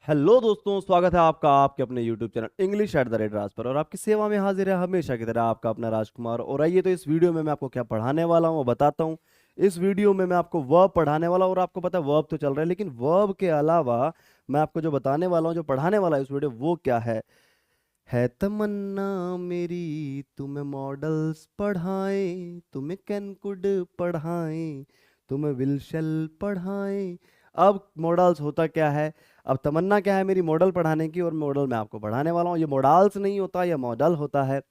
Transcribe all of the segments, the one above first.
Hello दोस्तों, स्वागत है आपका आपके अपने YouTube channel English at the rate Raj पर। और आपकी सेवा में हाजिर है हमेशा की तरह आपका अपना राजकुमार। और आइए तो इस वीडियो में मैं आपको क्या पढ़ाने वाला हूँ वो बताता हूँ। इस वीडियो में मैं आपको वर्ब पढ़ाने वाला हूँ और आपको पता है वर्ब तो चल रहा है, लेकिन वर्ब के अलावा मैं आपको जो बताने वाला हूँ, जो पढ़ाने वाला है इस वीडियो, वो क्या है तमन्ना मेरी तुम्हें मॉडल्स पढ़ाएं, तुम्हें कैनकुड पढ़ाएं, तुम्हें विल्शल पढ़ाएं। अब मॉडल्स होता क्या है, अब तमन्ना क्या है मेरी मॉडल पढ़ाने की, और मॉडल मैं आपको पढ़ाने वाला हूँ। ये मॉडल्स नहीं होता, ये मॉडल होता है।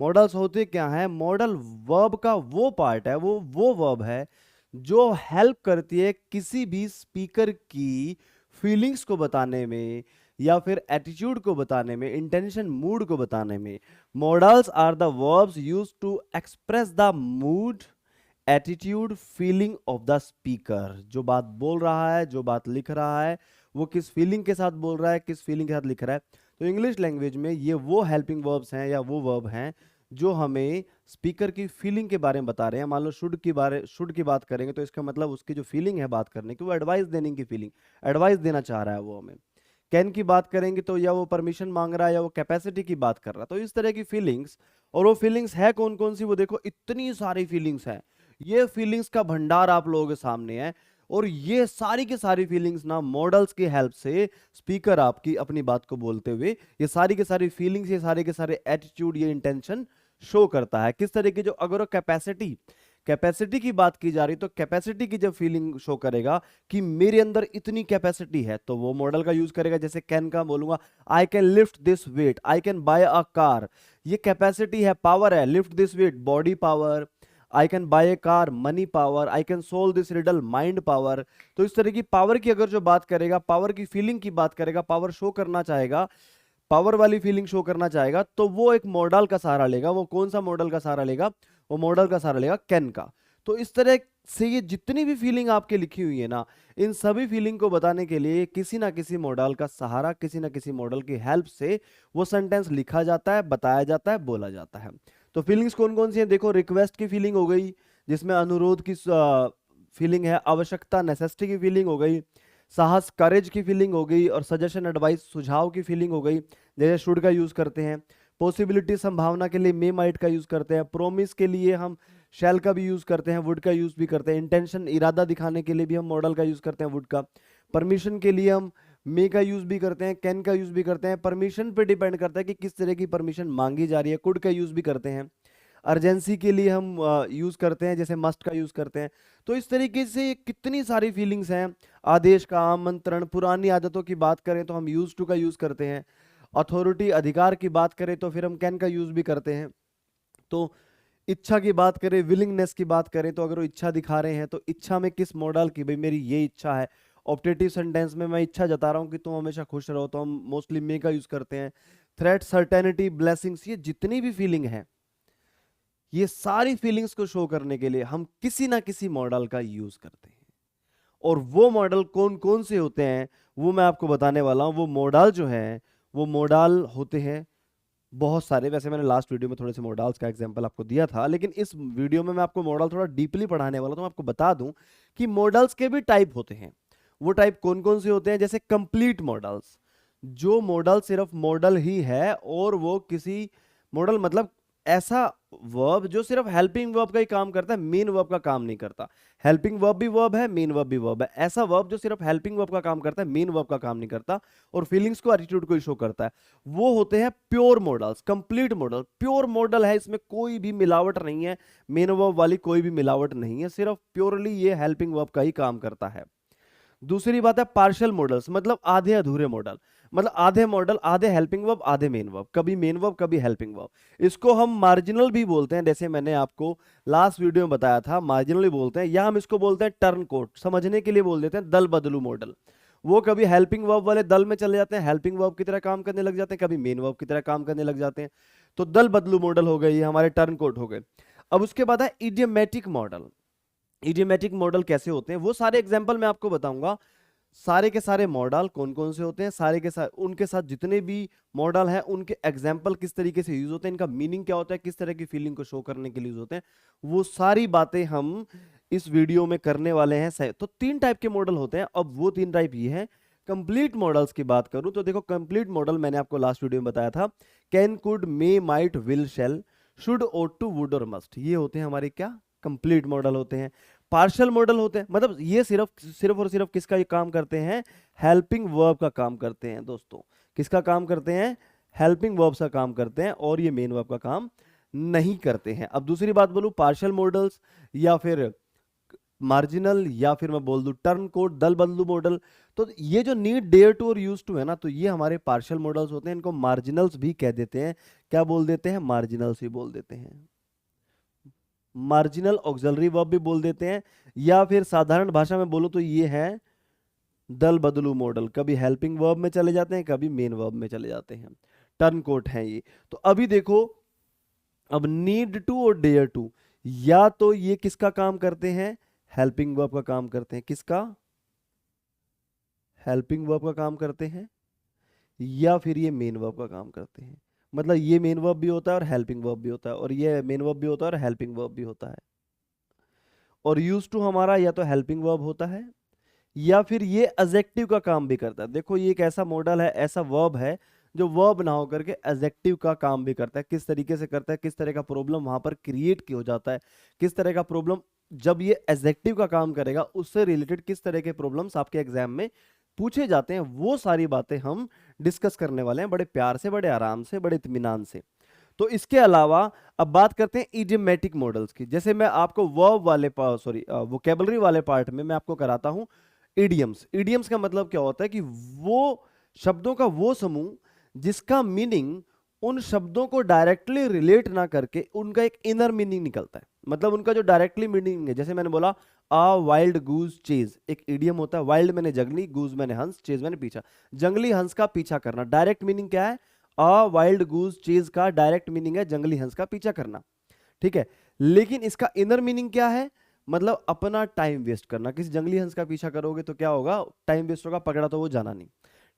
मॉडल्स होते क्या है, मॉडल वर्ब का वो पार्ट है, वो वर्ब है जो हेल्प करती है किसी भी स्पीकर की फीलिंग्स को बताने में, या फिर एटीट्यूड को बताने में, इंटेंशन मूड को बताने में। Modals are the verbs used to express the mood, attitude, feeling of the speaker. जो बात बोल रहा है, जो बात लिख रहा है, वो किस फीलिंग के साथ बोल रहा है, किस फीलिंग के साथ लिख रहा है। तो इंग्लिश लैंग्वेज में ये वो हेल्पिंग वर्ब्स हैं या वो वर्ब हैं जो हमें स्पीकर की फीलिंग के बारे में बता रहे हैं। मान लो शुड की बात करेंगे तो इसका मतलब उसकी जो फीलिंग है बात करने की, वो एडवाइस देने की फीलिंग, एडवाइस देना चाह रहा है वो हमें। कैन की बात करेंगे तो या वो परमिशन मांग रहा है या वो कैपेसिटी की बात कर रहा है। तो इस तरह की फीलिंग्स, और वो फीलिंग्स है कौन कौन सी, वो देखो इतनी सारी फीलिंग्स हैं। ये फीलिंग्स का भंडार आप लोगों के सामने है, और ये सारी की सारी फीलिंग्स ना मॉडल्स की हेल्प से स्पीकर आपकी अपनी बात को बोलते हुए ये सारी की सारी फीलिंग्स, ये सारे के सारे एटीट्यूड, ये इंटेंशन शो करता है। किस तरह की, जो अगर कैपेसिटी कैपेसिटी की बात की जा रही तो कैपेसिटी की जब फीलिंग शो करेगा कि मेरे अंदर इतनी कैपेसिटी है, तो वो मॉडल का यूज करेगा। जैसे कैन का बोलूंगा, I can lift this weight, I can buy a car. ये कैपेसिटी है, पावर है। Lift this weight, body power. I can buy a car, money power. I can solve this riddle, mind power. तो इस तरह की power की अगर जो बात करेगा, पावर की फीलिंग की बात करेगा, पावर शो करना चाहेगा, पावर वाली फीलिंग शो करना चाहेगा, तो वो एक मॉडल का सहारा लेगा। वो कौन सा मॉडल का सहारा लेगा, वो मॉडल का सहारा लेगा कैन का। तो इस तरह से ये जितनी भी फीलिंग आपके लिखी हुई है ना, इन सभी फीलिंग को बताने के लिए किसी ना किसी मॉडल का सहारा, किसी ना किसी मॉडल की हेल्प से वो सेंटेंस लिखा जाता है, बताया जाता है, बोला जाता है। तो फीलिंग्स कौन कौन सी हैं देखो, रिक्वेस्ट की फीलिंग हो गई जिसमें अनुरोध की फीलिंग है, आवश्यकता, नेसेसिटी की फीलिंग हो गई, साहस, करेज की फीलिंग हो गई, और सजेशन, एडवाइस, सुझाव की फीलिंग हो गई, जैसे शुड का यूज करते हैं। पॉसिबिलिटी, संभावना के लिए मे माइट का यूज करते हैं। प्रोमिस के लिए हम शैल का भी यूज करते हैं, वुड का यूज भी करते हैं। इंटेंशन, इरादा दिखाने के लिए भी हम मॉडल का यूज करते हैं, वुड का। परमिशन के लिए हम मे का यूज भी करते हैं, कैन का यूज भी करते हैं। परमिशन पे डिपेंड करता है कि किस तरह की परमिशन मांगी जा रही है, कुड का यूज भी करते हैं। अर्जेंसी के लिए हम यूज करते हैं, जैसे मस्ट का यूज करते हैं। तो इस तरीके से कितनी सारी फीलिंग्स हैं। आदेश का, आमंत्रण, पुरानी आदतों की बात करें तो हम यूज टू का यूज करते हैं। अथॉरिटी, अधिकार की बात करें तो फिर हम कैन का यूज भी करते हैं। तो इच्छा की बात करें, विलिंगनेस की बात करें, तो अगर वो इच्छा दिखा रहे हैं तो इच्छा में किस मॉडल की, भाई मेरी ये इच्छा है। ऑप्टेटिव सेंटेंस में मैं इच्छा जता रहा हूं कि तुम हमेशा खुश रहो, तो हम मोस्टली मे का यूज करते हैं। थ्रेट, सर्टेनिटी, ब्लेसिंग्स, ये जितनी भी फीलिंग है, ये सारी फीलिंग्स को शो करने के लिए हम किसी ना किसी मॉडल का यूज करते हैं। और वो मॉडल कौन कौन से होते हैं वो मैं आपको बताने वाला हूं। वो मॉडल जो है, वो मॉडल होते हैं बहुत सारे। वैसे मैंने लास्ट वीडियो में थोड़े से मॉडल्स का एग्जांपल आपको दिया था, लेकिन इस वीडियो में मैं आपको मॉडल थोड़ा डीपली पढ़ाने वाला हूं। तो मैं आपको बता दूं कि मॉडल्स के भी टाइप होते हैं। वो टाइप कौन कौन से होते हैं, जैसे कंप्लीट मॉडल्स। जो मॉडल सिर्फ मॉडल ही है, और वो किसी मॉडल मतलब ऐसा वर्ब जो सिर्फ हेल्पिंग वर्ब का ही काम करता है, मेन वर्ब का काम नहीं करता। हेल्पिंग वर्ब भी वर्ब है, मेन वर्ब भी वर्ब है। ऐसा वर्ब जो सिर्फ हेल्पिंग वर्ब का काम करता है, मेन वर्ब का काम नहीं करता, और फीलिंग्स को, एटीट्यूड को शो करता है, वो होते हैं pure models. Complete model pure model है, इसमें कोई भी मिलावट नहीं है, मेन वर्ब वाली कोई भी मिलावट नहीं है, सिर्फ प्योरली ये हेल्पिंग वर्ब का ही काम करता है। दूसरी बात है पार्शियल मॉडल्स, मतलब आधे अधूरे मॉडल। मतलब आधे मॉडल, आधे हेल्पिंग वर्ब, आधे मेन वर्ब, कभी मेन वर्ब कभी हेल्पिंग वर्ब। इसको हम मार्जिनल भी बोलते हैं, जैसे मैंने आपको लास्ट वीडियो में बताया था, मार्जिनल भी बोलते हैं, या हम इसको बोलते हैं टर्न कोट, समझने के लिए बोल देते हैं दल बदलू मॉडल। वो कभी हेल्पिंग वर्ब वाले दल में चले जाते हैं, हेल्पिंग वर्ब की तरह काम करने लग जाते हैं, कभी मेन वर्ब की तरह काम करने लग जाते हैं। तो दल बदलू मॉडल हो गए, ये हमारे टर्न कोट हो गए। अब उसके बाद है इडियमेटिक मॉडल। इडियमेटिक मॉडल कैसे होते हैं वो सारे एग्जांपल मैं आपको बताऊंगा। सारे के सारे मॉडल कौन कौन से होते हैं, सारे के सारे उनके साथ जितने भी मॉडल हैं उनके एग्जांपल किस तरीके से यूज होते हैं, इनका मीनिंग क्या होता है, किस तरह की फीलिंग को शो करने के लिए यूज होते हैं, वो सारी बातें हम इस वीडियो में करने वाले हैं। तो तीन टाइप के मॉडल होते हैं। अब वो तीन टाइप ये हैं, कंप्लीट मॉडल्स की बात करूं तो देखो कंप्लीट मॉडल मैंने आपको लास्ट वीडियो में बताया था, can, could, may, might, will, shall, should, ought to, would और मस्ट, ये होते हैं हमारे क्या, कंप्लीट मॉडल होते हैं। पार्शियल मॉडल होते हैं, मतलब ये सिर्फ सिर्फ और सिर्फ किसका ये काम करते हैं, हेल्पिंग वर्ब का काम करते हैं दोस्तों। किसका काम करते हैं, हेल्पिंग वर्ब्स का काम करते हैं, और ये मेन वर्ब का काम नहीं करते हैं। अब दूसरी बात बोलूं, पार्शियल मॉडल्स या फिर मार्जिनल या फिर मैं बोल दूं टर्न कोड, दल बदलू मॉडल, तो ये जो नीड, डेयर टू और यूज टू है ना, तो ये हमारे पार्शियल मॉडल्स होते हैं, इनको मार्जिनल्स भी कह देते हैं। क्या बोल देते हैं, मार्जिनल्स भी बोल देते हैं, मार्जिनल ऑक्सिलरी वर्ब भी बोल देते हैं, या फिर साधारण भाषा में बोलूं तो ये है दल बदलू मॉडल, कभी हेल्पिंग वर्ब में चले जाते हैं, कभी मेन वर्ब में चले जाते हैं, टर्न कोट है ये। तो अभी देखो, अब नीड टू और डेयर टू, या तो ये किसका काम करते हैं, हेल्पिंग वर्ब का काम करते हैं, किसका, हेल्पिंग वर्ब का काम करते हैं, या फिर ये मेन वर्ब का काम करते हैं। मतलब ये मेन वर्ब भी होता है और हेल्पिंग वर्ब भी होता है, और ये मेन वर्ब भी होता है और हेल्पिंग वर्ब भी होता है। और यूज टू हमारा या तो हेल्पिंग वर्ब होता है, या फिर ये एडजेक्टिव का काम भी करता है। देखो ये एक ऐसा मॉडल है, ऐसा वर्ब है जो वर्ब ना होकर के एडजेक्टिव का काम भी करता है। किस तरीके से करता है, किस तरह का प्रॉब्लम वहां पर क्रिएट हो जाता है, किस तरह का प्रॉब्लम जब ये एडजेक्टिव का काम करेगा, उससे रिलेटेड किस तरह के प्रॉब्लम्स आपके एग्जाम में पूछे जाते हैं, वो सारी बातें हम डिस्कस करने वाले हैं, बड़े प्यार से, बड़े आराम से, बड़े इत्मीनान से। तो इसके अलावा अब बात करते हैं इडियोमेटिक मॉडल्स की। जैसे मैं आपको वर्ब वाले वोकेबलरी वाले पार्ट में मैं आपको कराता हूं इडियम्स। इडियम्स का मतलब क्या होता है कि वो शब्दों का वो समूह जिसका मीनिंग उन शब्दों को डायरेक्टली रिलेट ना करके उनका एक इनर मीनिंग निकलता है। मतलब उनका जो डायरेक्टली मीनिंग है, जैसे मैंने बोला आ वाइल्ड गूज चेज, एक इडियम होता है, वाइल्ड मैंने जंगली, गूज मैंने हंस, चेज मैंने पीछा, जंगली हंस का पीछा करना। डायरेक्ट मीनिंग क्या है, आ वाइल्ड गूज चेज का डायरेक्ट मीनिंग है जंगली हंस का पीछा करना, ठीक है। लेकिन इसका इनर मीनिंग क्या है, मतलब अपना टाइम वेस्ट करना। किसी जंगली हंस का पीछा करोगे तो क्या होगा, टाइम वेस्ट होगा, पकड़ा तो वो जाना नहीं,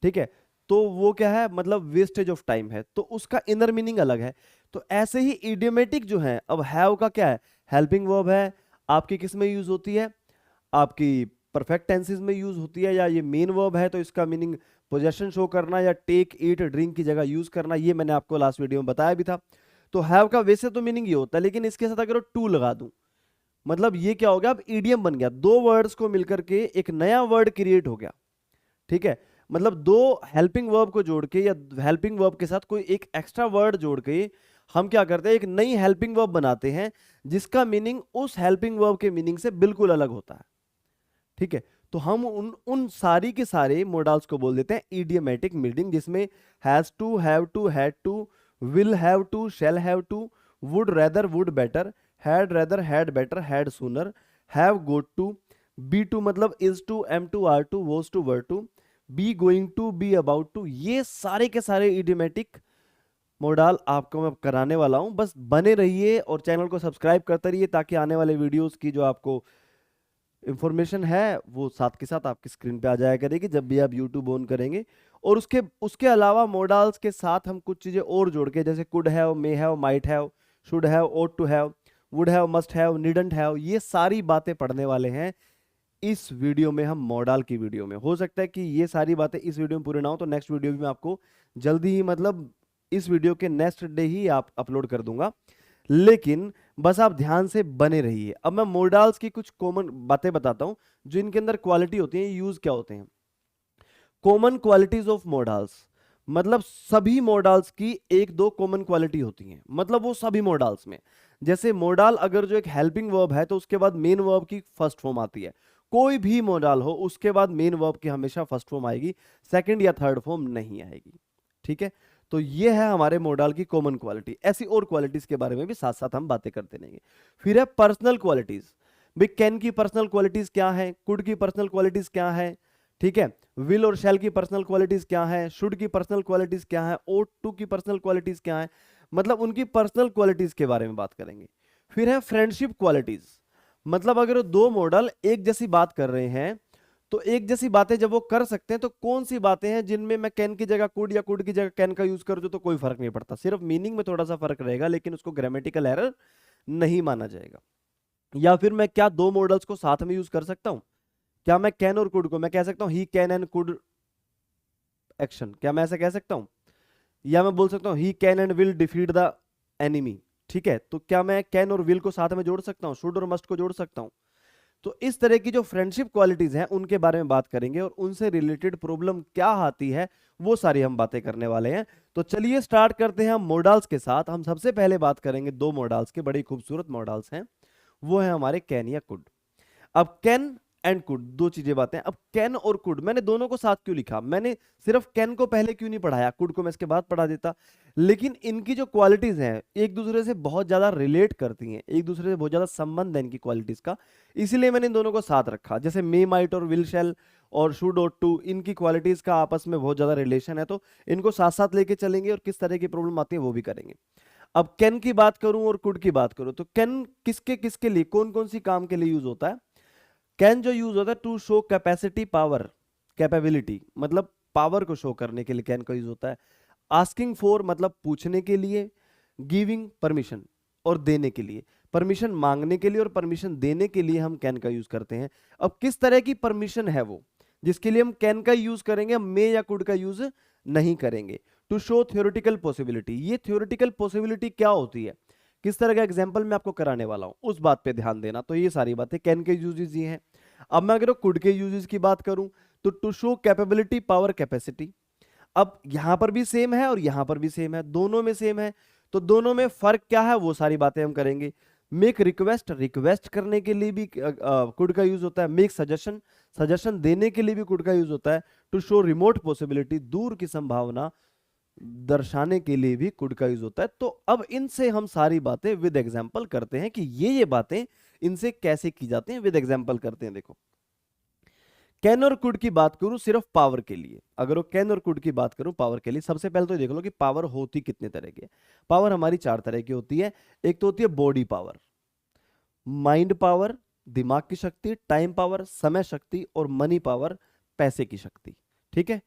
ठीक है। तो वो क्या है, मतलब वेस्टेज ऑफ टाइम है, तो उसका इनर मीनिंग अलग है। तो ऐसे ही इडियोमेटिक जो है, अब हैव का क्या है, हेल्पिंग वर्ब है, आपकी किस में यूज होती है, आपकी परफेक्ट टेंसेस में यूज होती है, या ये मेन वर्ब है तो इसका मीनिंग पोजेशन शो करना या टेक, ईट, ड्रिंक की जगह यूज करना, ये मैंने आपको लास्ट वीडियो में बताया भी था। तो हैव का वैसे तो मीनिंग ये होता है, लेकिन इसके साथ अगर टू लगा दूं, मतलब ये क्या हो गया, अब ईडियम बन गया, दो वर्ड्स को मिलकर के एक नया वर्ड क्रिएट हो गया, ठीक है। मतलब दो हेल्पिंग वर्ब को जोड़ के या हेल्पिंग वर्ब के साथ कोई एक एक्स्ट्रा वर्ड जोड़ के हम क्या करते हैं, एक नई हेल्पिंग वर्ब बनाते हैं जिसका मीनिंग उस हेल्पिंग वर्ब के मीनिंग से बिल्कुल अलग होता है, ठीक है। तो हम उन सारी के सारे मोडाल्स को बोल देते हैं इडियोमेटिक मीनिंग, जिसमें has to, have to, had to, will have to, shall have to, would rather, would better, had rather, had better, had sooner, have got to, be to मतलब is to, am to, are to, was to, were to, be going to, be about to, ये सारे के सारे idiomatic modal आपको मैं कराने वाला हूं। बस बने रहिए और चैनल को सब्सक्राइब करते रहिए, ताकि आने वाले वीडियोस की जो आपको इंफॉर्मेशन है वो साथ के साथ आपकी स्क्रीन पे आ जाया करेगी जब भी आप यूट्यूब ऑन करेंगे। और उसके उसके अलावा मोडाल्स के साथ हम कुछ चीजें और जोड़ के, जैसे could have, may have, might have, should have, ought to have, would have, must have, needn't have, ये सारी बातें पढ़ने वाले हैं इस वीडियो में। हम मॉडल की वीडियो में, हो सकता है कि ये सारी बातें इस वीडियो में पूरी ना हो, तो नेक्स्ट वीडियो भी मैं आपको जल्दी ही, मतलब इस वीडियो के नेक्स्ट डे ही आप अपलोड कर दूंगा। लेकिन बस आप ध्यान से बने रहिए। अब मैं मॉडल्स की कुछ कॉमन बातें बताता हूं जो इनके अंदर क्वालिटी होती है, यूज क्या होते हैं। कॉमन क्वालिटीज ऑफ मॉडल्स, मतलब सभी मॉडल्स की एक दो कॉमन क्वालिटी होती हैं, मतलब वो सभी मॉडल्स में। जैसे मॉडल अगर जो एक हेल्पिंग वर्ब है तो उसके बाद मेन वर्ब की फर्स्ट फॉर्म आती है, कोई भी मॉडल हो उसके बाद मेन वर्ब की हमेशा फर्स्ट फॉर्म आएगी, सेकंड या थर्ड फॉर्म नहीं आएगी, ठीक है। तो ये है हमारे मॉडल की कॉमन क्वालिटी। ऐसी और क्वालिटीज के बारे में भी साथ साथ हम बातें करते रहेंगे। फिर है पर्सनल क्वालिटीज। भाई कैन की पर्सनल क्वालिटीज क्या है, कुड की पर्सनल क्वालिटीज क्या है, ठीक है। विल और शैल की पर्सनल क्वालिटीज क्या है, शुड की पर्सनल क्वालिटीज क्या है, ought टू की पर्सनल क्वालिटीज क्या है, मतलब उनकी पर्सनल क्वालिटीज के बारे में बात करेंगे। फिर है फ्रेंडशिप क्वालिटीज, मतलब अगर दो मॉडल एक जैसी बात कर रहे हैं तो एक जैसी बातें जब वो कर सकते हैं तो कौन सी बातें हैं जिनमें मैं कैन की जगह कुड या कुड की जगह कैन का यूज करूं तो कोई फर्क नहीं पड़ता, सिर्फ मीनिंग में थोड़ा सा फर्क रहेगा, लेकिन उसको ग्रामेटिकल एरर नहीं माना जाएगा। या फिर मैं क्या दो मॉडल्स को साथ में यूज कर सकता हूं, क्या मैं कैन और कुड को मैं कह सकता हूं he can and could action, क्या मैं ऐसा कह सकता हूं? या मैं बोल सकता हूं he can and will defeat the enemy, ठीक है, तो क्या मैं कैन और विल को साथ में जोड़ सकता हूं, शुड और मस्ट को जोड़ सकता हूं? तो इस तरह की जो फ्रेंडशिप क्वालिटीज हैं उनके बारे में बात करेंगे और उनसे रिलेटेड प्रॉब्लम क्या आती है वो सारी हम बातें करने वाले हैं। तो चलिए स्टार्ट करते हैं हम मॉडल्स के साथ। हम सबसे पहले बात करेंगे दो मॉडल्स के, बड़े खूबसूरत मॉडल्स हैं, वो है हमारे कैन या कुड। अब कैन एंड कुड दो चीजें बातें। अब कैन और कुड मैंने दोनों को साथ क्यों लिखा, मैंने सिर्फ कैन को पहले क्यों नहीं पढ़ाया, कुड को मैं इसके बाद पढ़ा देता। लेकिन इनकी जो क्वालिटीज हैं एक दूसरे से बहुत ज्यादा रिलेट करती हैं, एक दूसरे से बहुत ज्यादा संबंध है इनकी क्वालिटीज का, इसीलिए मैंने इन दोनों को साथ रखा। जैसे मे, माइट और विल, शैल और शुड और टू, इनकी क्वालिटीज का आपस में बहुत ज्यादा रिलेशन है, तो इनको साथ साथ लेके चलेंगे और किस तरह की प्रॉब्लम आती है वो भी करेंगे। अब कैन की बात करूं और कुड की बात करूं, तो कैन किसके किसके लिए, कौन कौन सी काम के लिए यूज होता है? कैन जो यूज होता है to show capacity, power, capability, मतलब पावर को शो करने के लिए कैन का यूज होता है। आस्किंग फॉर मतलब पूछने के लिए, गिविंग परमिशन और देने के लिए, परमिशन मांगने के लिए और परमिशन देने के लिए हम कैन का यूज करते हैं। अब किस तरह की परमिशन है वो जिसके लिए हम कैन का यूज करेंगे, मे या कुड का यूज नहीं करेंगे। टू शो थ्योरेटिकल पॉसिबिलिटी, ये थ्योरेटिकल पॉसिबिलिटी क्या होती है, किस तरह का एग्जाम्पल मैं आपको कराने वाला हूं, उस बात पे ध्यान देना। तो ये सारी बातें कैन के यूजेस ये हैं। अब मैं अगर कुड के यूजेस की बात करूं तो to show capability, power, capacity. अब यहां पर भी सेम है और यहां पर भी सेम है, दोनों में सेम है, तो दोनों में फर्क क्या है वो सारी बातें हम करेंगे। मेक रिक्वेस्ट, रिक्वेस्ट करने के लिए भी कुड का यूज होता है। मेक सजेशन, सजेशन देने के लिए भी कुड का यूज होता है। टू शो रिमोट पॉसिबिलिटी, दूर की संभावना दर्शाने के लिए भी कुड का यूज होता है। तो अब इनसे हम सारी बातें विद एग्जांपल करते हैं कि ये बातें इनसे कैसे की जाती हैं, विद एग्जांपल करते हैं। देखो कैन और कुड की बात करूं सिर्फ पावर के लिए, अगर वो कैन और कुड की बात करूं पावर के लिए, सबसे पहले तो देख लो कि पावर होती कितने तरह की है। पावर हमारी चार तरह की होती है। एक तो होती है बॉडी पावर, माइंड पावर, दिमाग की शक्ति, टाइम पावर, समय शक्ति, और मनी पावर, पैसे की शक्ति। ठीक है,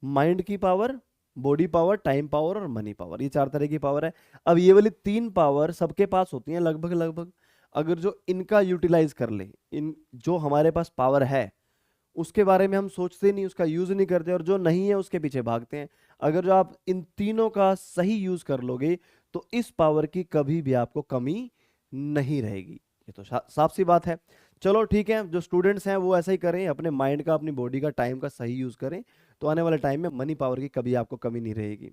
माइंड की power, body power, time power और मनी पावर, ये चार तरह की पावर है। अब ये वाली तीन पावर सबके पास होती हैं लगभग लगभग। अगर जो इनका यूटिलाइज कर ले, इन जो हमारे पास पावर है उसके बारे में हम सोचते नहीं, उसका यूज नहीं करते, और जो नहीं है उसके पीछे भागते हैं। अगर जो आप इन तीनों का सही यूज कर लोगे तो इस पावर की कभी भी आपको कमी नहीं रहेगी। ये तो साफ सी बात है। चलो ठीक है, जो स्टूडेंट्स हैं वो ऐसा ही करें, अपने माइंड का, अपनी बॉडी का, टाइम का सही यूज करें, तो आने वाले टाइम में मनी पावर की कभी आपको कमी नहीं रहेगी।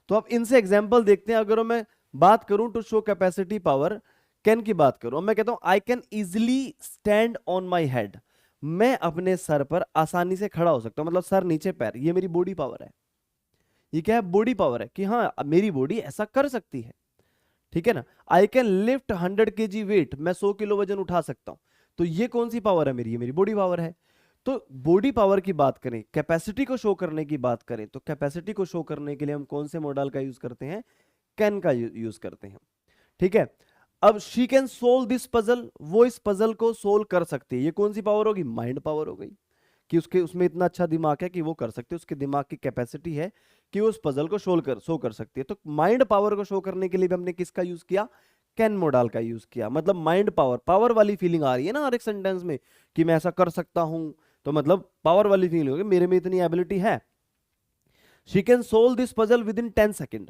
तो अब इनसे एग्जाम्पल देखते हैं। अगर मैं बात करूं to show capacity, power, can की बात करूं, मैं कहता हूं I can easily stand on my head, मैं अपने सर पर आसानी से खड़ा हो सकता हूं, मतलब सर नीचे पैर, ये मेरी बॉडी पावर है। ये क्या है? बॉडी पावर है कि हाँ मेरी बॉडी ऐसा कर सकती है। ठीक है ना, I can lift 100 kg weight, मैं 100 किलो वजन उठा सकता हूं। तो ये कौन सी पावर है मेरी? ये मेरी बॉडी पावर है। तो बॉडी पावर की बात करें, कैपेसिटी को शो करने की बात करें, तो कैपेसिटी को शो करने के लिए हम कौन से मॉडल का यूज करते हैं? कैन का यूज करते हैं। ठीक है, अब she can solve this puzzle, वो इस पजल को सोल्व कर सकती है, ये कौन सी पावर होगी? माइंड पावर हो गई, कि उसके उसमें इतना अच्छा दिमाग है कि वो कर सकती है, उसके दिमाग की कैपेसिटी है कि वो उस पजल को शो कर सकती है। तो माइंड पावर को शो करने के लिए भी हमने किसका यूज किया? कैन मॉडल का यूज किया। मतलब माइंड पावर, पावर वाली फीलिंग आ रही है ना हर एक सेंटेंस में कि मैं ऐसा कर सकता हूं, तो मतलब पावर वाली फीलिंग होगी, मेरे में इतनी एबिलिटी है। She can solve this puzzle with in 10 second,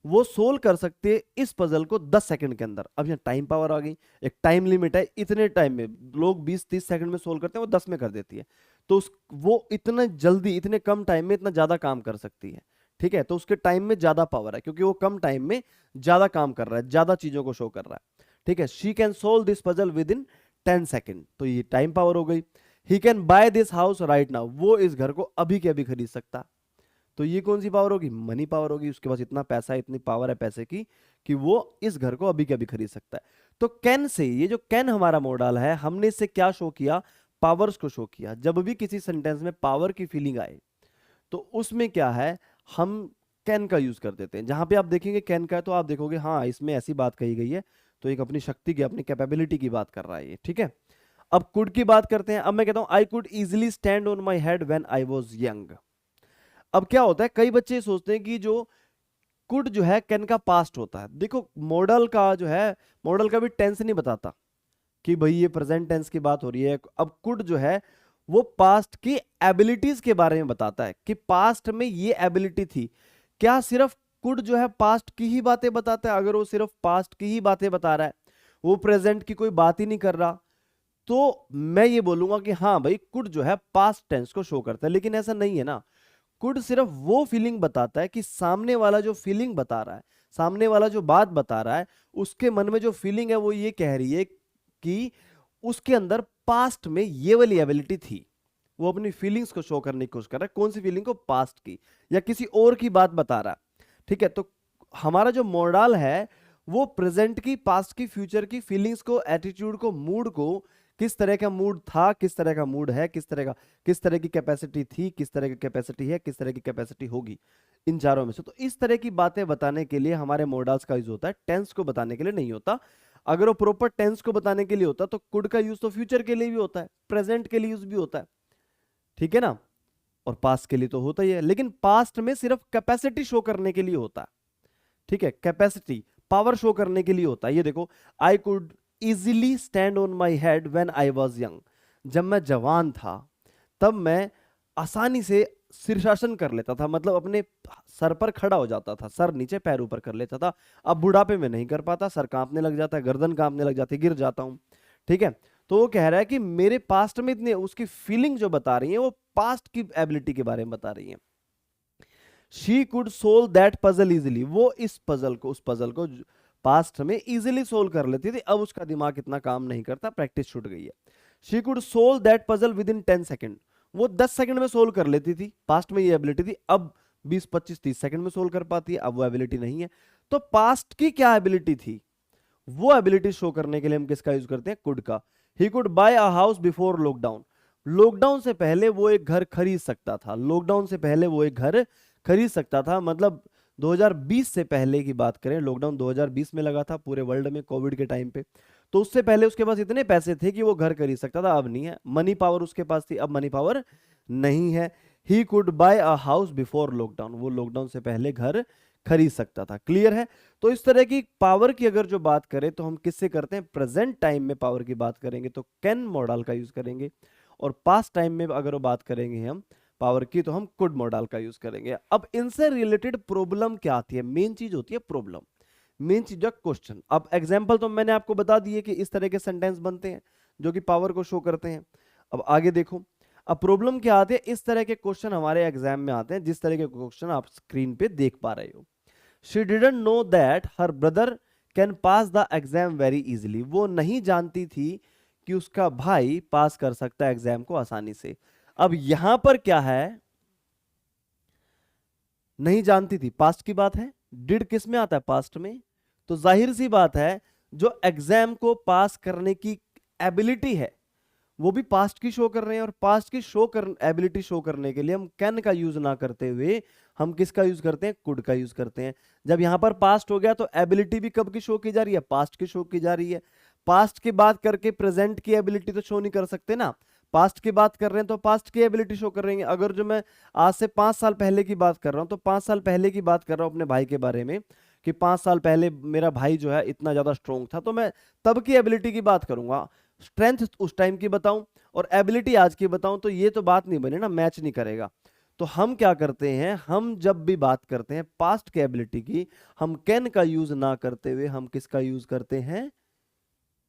वो सोल्व कर सकते हैं इस पजल को 10 सेकंड के अंदर। अब यहाँ टाइम पावर आ गई, एक टाइम लिमिट है, इतने टाइम में लोग 20-30 सेकंड में सोल्व करते हैं, वो 10 में कर देती है। तो वो इतने जल्दी, इतने कम टाइम में इतना ज्यादा काम कर सकती है। ठीक है, तो उसके टाइम में ज्यादा पावर है क्योंकि वो कम टाइम में ज्यादा काम कर रहा है, ज्यादा चीजों को शो कर रहा है। ठीक है, she can solve this puzzle with in 10 second, तो ये टाइम पावर हो गई। He can by this house right now, वो इस घर को अभी के अभी खरीद सकता। तो ये कौन सी पावर होगी? मनी पावर होगी। उसके पास इतना पैसा है, इतनी पावर है पैसे की कि वो इस घर को अभी के अभी खरीद सकता है। तो कैन से, ये जो कैन हमारा मॉडल है, हमने इससे क्या शो किया? पावर्स को शो किया। जब भी किसी सेंटेंस में पावर की फीलिंग आए तो उसमें क्या है, हम कैन का यूज कर देते हैं। जहां पे आप देखेंगे कैन का है तो आप देखोगे हाँ इसमें ऐसी बात कही गई है, तो एक अपनी शक्ति की, अपनी कैपेबिलिटी की बात कर रहा है ये। ठीक है, अब कुड की बात करते हैं। अब मैं कहता हूं I could easily stand on my head when I was young. अब क्या होता है, कई बच्चे सोचते हैं कि जो कुड जो है कैन का पास्ट होता है। देखो मॉडल का जो है, मॉडल का भी टेंस नहीं बताता कि भाई ये प्रेजेंट टेंस की बात हो रही है। अब कुड जो है वो पास्ट की एबिलिटीज के बारे में बताता है कि पास्ट में ये एबिलिटी थी। क्या सिर्फ कुड जो है पास्ट की ही बातें बताता है? अगर वो सिर्फ पास्ट की ही बातें बता रहा है, वो प्रेजेंट की कोई बात ही नहीं कर रहा, तो मैं ये बोलूंगा कि हाँ भाई कुड जो है पास्ट टेंस को शो करता है। लेकिन ऐसा नहीं है ना। कुड सिर्फ वो फीलिंग बताता है कि सामने वाला जो फीलिंग बता रहा है, सामने वाला जो बात बता रहा है, उसके मन में जो फीलिंग है वो ये कह रही है कि उसके अंदर पास्ट में ये वाली एबिलिटी थी। वो अपनी फीलिंग्स को शो करने की कोशिश कर रहा है। कौन सी फीलिंग को? पास्ट की या किसी और की बात बता रहा है। ठीक है, तो हमारा जो मॉडल है वो प्रेजेंट की, पास्ट की, फ्यूचर की फीलिंग्स को, एटीट्यूड को, मूड को, किस तरह का मूड था, किस तरह का मूड है, किस तरह की कैपेसिटी थी, किस तरह की कैपेसिटी है, किस तरह की कैपेसिटी होगी, इन चारों में से। तो इस तरह की बातें बताने के लिए हमारे मॉडल्स का यूज होता है, टेंस को बताने के लिए नहीं होता। अगर वो प्रॉपर टेंस को बताने के लिए होता तो कुड का यूज तो फ्यूचर के लिए भी होता है, प्रेजेंट के लिए यूज भी होता है। ठीक है ना? और पास्ट के लिए तो होता ही है, लेकिन पास्ट में सिर्फ कैपेसिटी शो करने के लिए होता है। ठीक है, कैपेसिटी, पावर शो करने के लिए होता है। ये देखो, I could easily stand on my head when I was young. जब मैं जवान था तब मैं आसानी से शीर्षासन कर लेता था, मतलब अपने सर पर खड़ा हो जाता था, सर नीचे पैर ऊपर कर लेता था। अब बुढ़ापे में नहीं कर पाता, सर कांपने लग जाता है, गर्दन कांपने लग जाती है, गिर जाता हूं। ठीक है, तो वो कह रहा है कि मेरे पास्ट में इतने, उसकी फीलिंग जो बता रही है वो पास्ट की एबिलिटी के बारे में बता रही है। She could solve that puzzle easily, वो इस पजल को, उस पजल को पास्ट में इजिली सोल्व कर लेती थी। अब उसका दिमाग इतना काम नहीं करता, प्रैक्टिस छूट गई है। She could solve that puzzle with in 10 second, वो 10 सेकंड में सोल्व कर लेती थी, पास्ट में ये एबिलिटी थी। अब 20, 25, 30 सेकंड में सोल्व कर पाती है, अब वो एबिलिटी नहीं है। तो पास्ट की क्या एबिलिटी थी, वो एबिलिटी शो करने के लिए हम किसका यूज करते हैं? कुड का। He could bye a house before lockdown, lockdown से पहले वो एक घर खरीद सकता था, लॉकडाउन से पहले वो एक घर खरीद सकता था। मतलब 2020 से पहले की बात करें, लॉकडाउन 2020 में लगा था पूरे वर्ल्ड में कोविड के टाइम पे, तो उससे पहले उसके पास इतने पैसे थे कि वो घर खरीद सकता था। अब नहीं है, मनी पावर उसके पास थी, अब मनी पावर नहीं है। He could bye a house before lockdown, वो लॉकडाउन से पहले घर खरीद सकता था। क्लियर है? तो इस तरह की पावर की अगर जो बात करें तो हम किससे करते हैं? प्रेजेंट टाइम में पावर की बात करेंगे तो कैन मॉडल का यूज करेंगे, और पास्ट टाइम में अगर वो बात करेंगे हम पावर की तो हम कुड मॉडल का यूज करेंगे। अब इनसे रिलेटेड प्रॉब्लम क्या आती है? मेन चीज होती है प्रॉब्लम, मेन चीज है क्वेश्चन। अब एग्जांपल तो मैंने आपको बता दिए कि इस तरह के सेंटेंस बनते हैं जो कि पावर को शो करते हैं। अब आगे देखो, अब प्रॉब्लम क्या आती है? इस तरह के क्वेश्चन हमारे एग्जाम में आते हैं, जिस तरह के क्वेश्चन आप स्क्रीन पे देख पा रहे हो। She didn't know that her brother can pass the exam very easily, वो नहीं जानती थी कि उसका भाई पास कर सकता है एग्जाम को आसानी से। अब यहां पर क्या है? नहीं जानती थी, पास्ट की बात है। डिड किस में आता है? पास्ट में। तो जाहिर सी बात है जो एग्जाम को पास करने की एबिलिटी है वो भी पास्ट की शो कर रहे हैं, और पास्ट की एबिलिटी शो करने के लिए हम कैन का यूज ना करते हुए हम किसका यूज करते हैं? कुड का यूज करते हैं। जब यहां पर पास्ट हो गया तो एबिलिटी भी कब की शो की जा रही है? पास्ट की शो की जा रही है। पास्ट की बात करके प्रेजेंट की एबिलिटी तो शो नहीं कर सकते ना, पास्ट की बात कर रहे हैं तो पास्ट की एबिलिटी शो कर रहे हैं। अगर जो मैं आज से 5 साल पहले की बात कर रहा हूं तो 5 साल पहले की बात कर रहा हूं अपने भाई के बारे में कि 5 साल पहले मेरा भाई जो है इतना ज्यादा स्ट्रोंग था, तो मैं तब की एबिलिटी की बात करूंगा। स्ट्रेंथ उस टाइम की बताऊं और एबिलिटी आज की बताऊं तो ये तो बात नहीं बने ना, मैच नहीं करेगा। तो हम क्या करते हैं? हम जब भी बात करते हैं पास्ट की एबिलिटी की, हम कैन का यूज ना करते हुए हम किसका यूज करते हैं?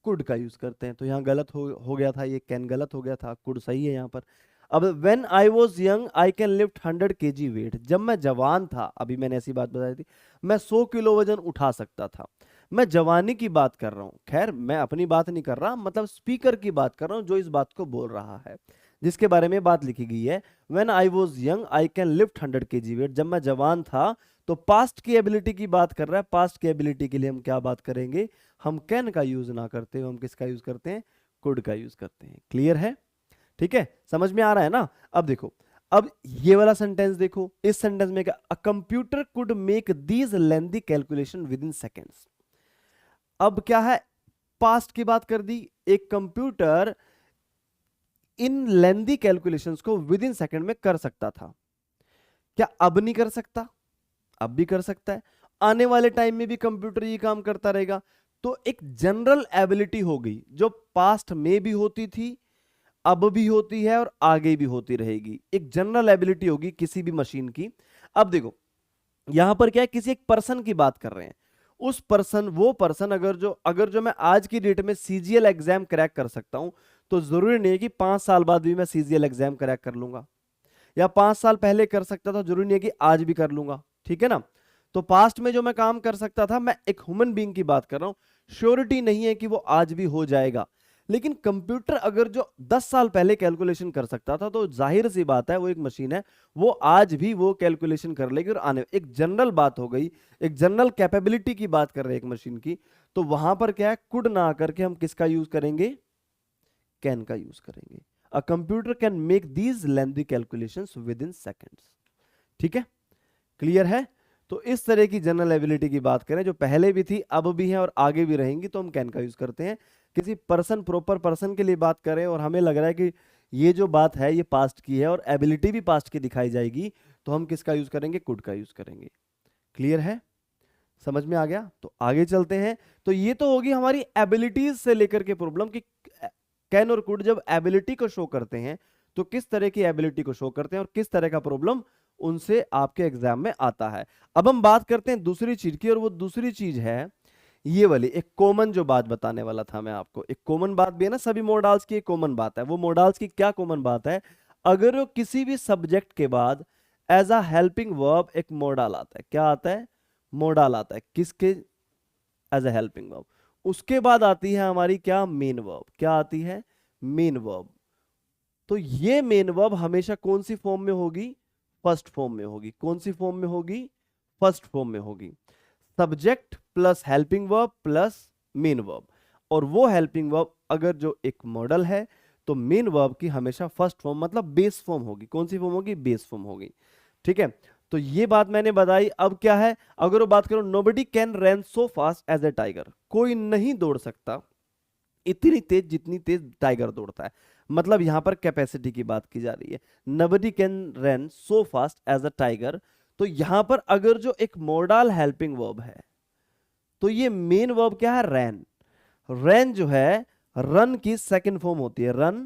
कुड का यूज करते हैं। तो यहाँ गलत हो गया था, ये कैन गलत हो गया था, कुड सही है यहाँ पर। अब when I was young I can lift 100 KG weight, जब मैं जवान था, अभी मैंने ऐसी बात बताई थी, मैं 100 किलो वजन उठा सकता था। मैं जवानी की बात कर रहा हूँ, खैर मैं अपनी बात नहीं कर रहा, मतलब स्पीकर की बात कर रहा हूँ जो इस बात को बोल रहा है, जिसके बारे में बात लिखी गई है। When I was young I can lift 100 KG weight, जब मैं जवान था। तो पास्ट की एबिलिटी की बात कर रहा है, पास्ट की एबिलिटी के लिए हम क्या बात करेंगे? हम कैन का यूज ना करते हुए हम किसका यूज करते हैं? कुड का यूज करते हैं। क्लियर है? ठीक है, समझ में आ रहा है ना? अब देखो, अब ये वाला सेंटेंस देखो, इस सेंटेंस में क्या? A computer could make these lengthy calculation with in seconds. अब क्या है? पास्ट की बात कर दी, एक कंप्यूटर इन लेंथी कैलकुलेशंस को विद इन सेकेंड में कर सकता था। क्या अब नहीं कर सकता? अब भी कर सकता है, आने वाले टाइम में भी कंप्यूटर ये काम करता रहेगा। तो एक जनरल एबिलिटी हो गई जो पास्ट में भी होती थी, अब भी होती है और आगे भी होती रहेगी, एक जनरल एबिलिटी होगी किसी भी मशीन की। अब देखो यहां पर क्या है, किसी एक पर्सन की बात कर रहे हैं, उस पर्सन, वो पर्सन अगर जो मैं आज की डेट में सीजीएल एग्जाम क्रैक कर सकता हूं, तो जरूरी नहीं है कि 5 साल बाद भी मैं सीजीएल एग्जाम क्रैक कर लूंगा, या 5 साल पहले कर सकता था, जरूरी नहीं है कि आज भी कर लूंगा, ठीक है ना। तो पास्ट में जो मैं काम कर सकता था, मैं एक ह्यूमन बीइंग की बात कर रहा हूं, श्योरिटी नहीं है कि वो आज भी हो जाएगा। लेकिन कंप्यूटर अगर जो 10 साल पहले कैलकुलेशन कर सकता था, तो जाहिर सी बात है वो एक मशीन है, वो आज भी वो कैलकुलेशन कर लेगी। और आने एक जनरल बात हो गई, एक जनरल कैपेबिलिटी की बात कर रहे हैं एक मशीन की, तो वहां पर क्या है, कुड ना करके हम किसका यूज करेंगे, कैन का यूज करेंगे। A computer can make these lengthy calculations with in seconds. ठीक है, क्लियर है। तो इस तरह की जनरल एबिलिटी की बात करें जो पहले भी थी, अब भी है और आगे भी रहेंगी, तो हम कैन का यूज करते हैं। किसी पर्सन, प्रॉपर पर्सन के लिए बात करें और हमें लग रहा है कि ये जो बात है ये पास्ट की है और एबिलिटी भी पास्ट की दिखाई जाएगी, तो हम किसका यूज करेंगे, कुड का यूज करेंगे। क्लियर है, समझ में आ गया। तो आगे चलते हैं। तो ये तो होगी हमारी एबिलिटीज से लेकर के प्रॉब्लम कि कैन और कुड जब एबिलिटी को शो करते हैं तो किस तरह की एबिलिटी को शो करते हैं और किस तरह का प्रॉब्लम उनसे आपके एग्जाम में आता है। अब हम बात करते हैं दूसरी चीज की, और वो दूसरी चीज है ये वाली, एक कॉमन जो बात बताने वाला था मैं आपको। एक कॉमन बात भी है ना, सभी मॉडल्स की एक कॉमन बात है। वो मॉडल्स की क्या कॉमन बात है, अगर वो किसी भी सब्जेक्ट के बाद एज अ हेल्पिंग वर्ब एक मॉडल आता है, क्या आता है, मॉडल आता है, किसके, एज अ हेल्पिंग वर्ब। उसके बाद आती है हमारी क्या, मेन वर्ब। क्या आती है, मेन वर्ब। तो ये मेन वर्ब हमेशा कौन सी फॉर्म में होगी, फर्स्ट फॉर्म में होगी। कौन सी फॉर्म में होगी, फर्स्ट फॉर्म में होगी। Subject plus helping verb plus main verb. और वो हेल्पिंग वर्ब अगर जो एक मॉडल है, तो मेन वर्ब की हमेशा फर्स्ट फॉर्म मतलब बेस फॉर्म होगी। कौन सी फॉर्म होगी, बेस फॉर्म होगी। ठीक है, तो ये बात मैंने बताई। अब क्या है, अगर वो बात करो, nobody can run so fast as a tiger, कोई नहीं दौड़ सकता इतनी तेज जितनी तेज टाइगर दौड़ता है। मतलब यहां पर कैपेसिटी की बात की जा रही है। Nobody can run so fast as a tiger. तो यहां पर अगर जो एक मॉडल हेल्पिंग वर्ब है, तो ये मेन वर्ब क्या है, रैन। रैन जो है रन की सेकंड फॉर्म होती है, रन,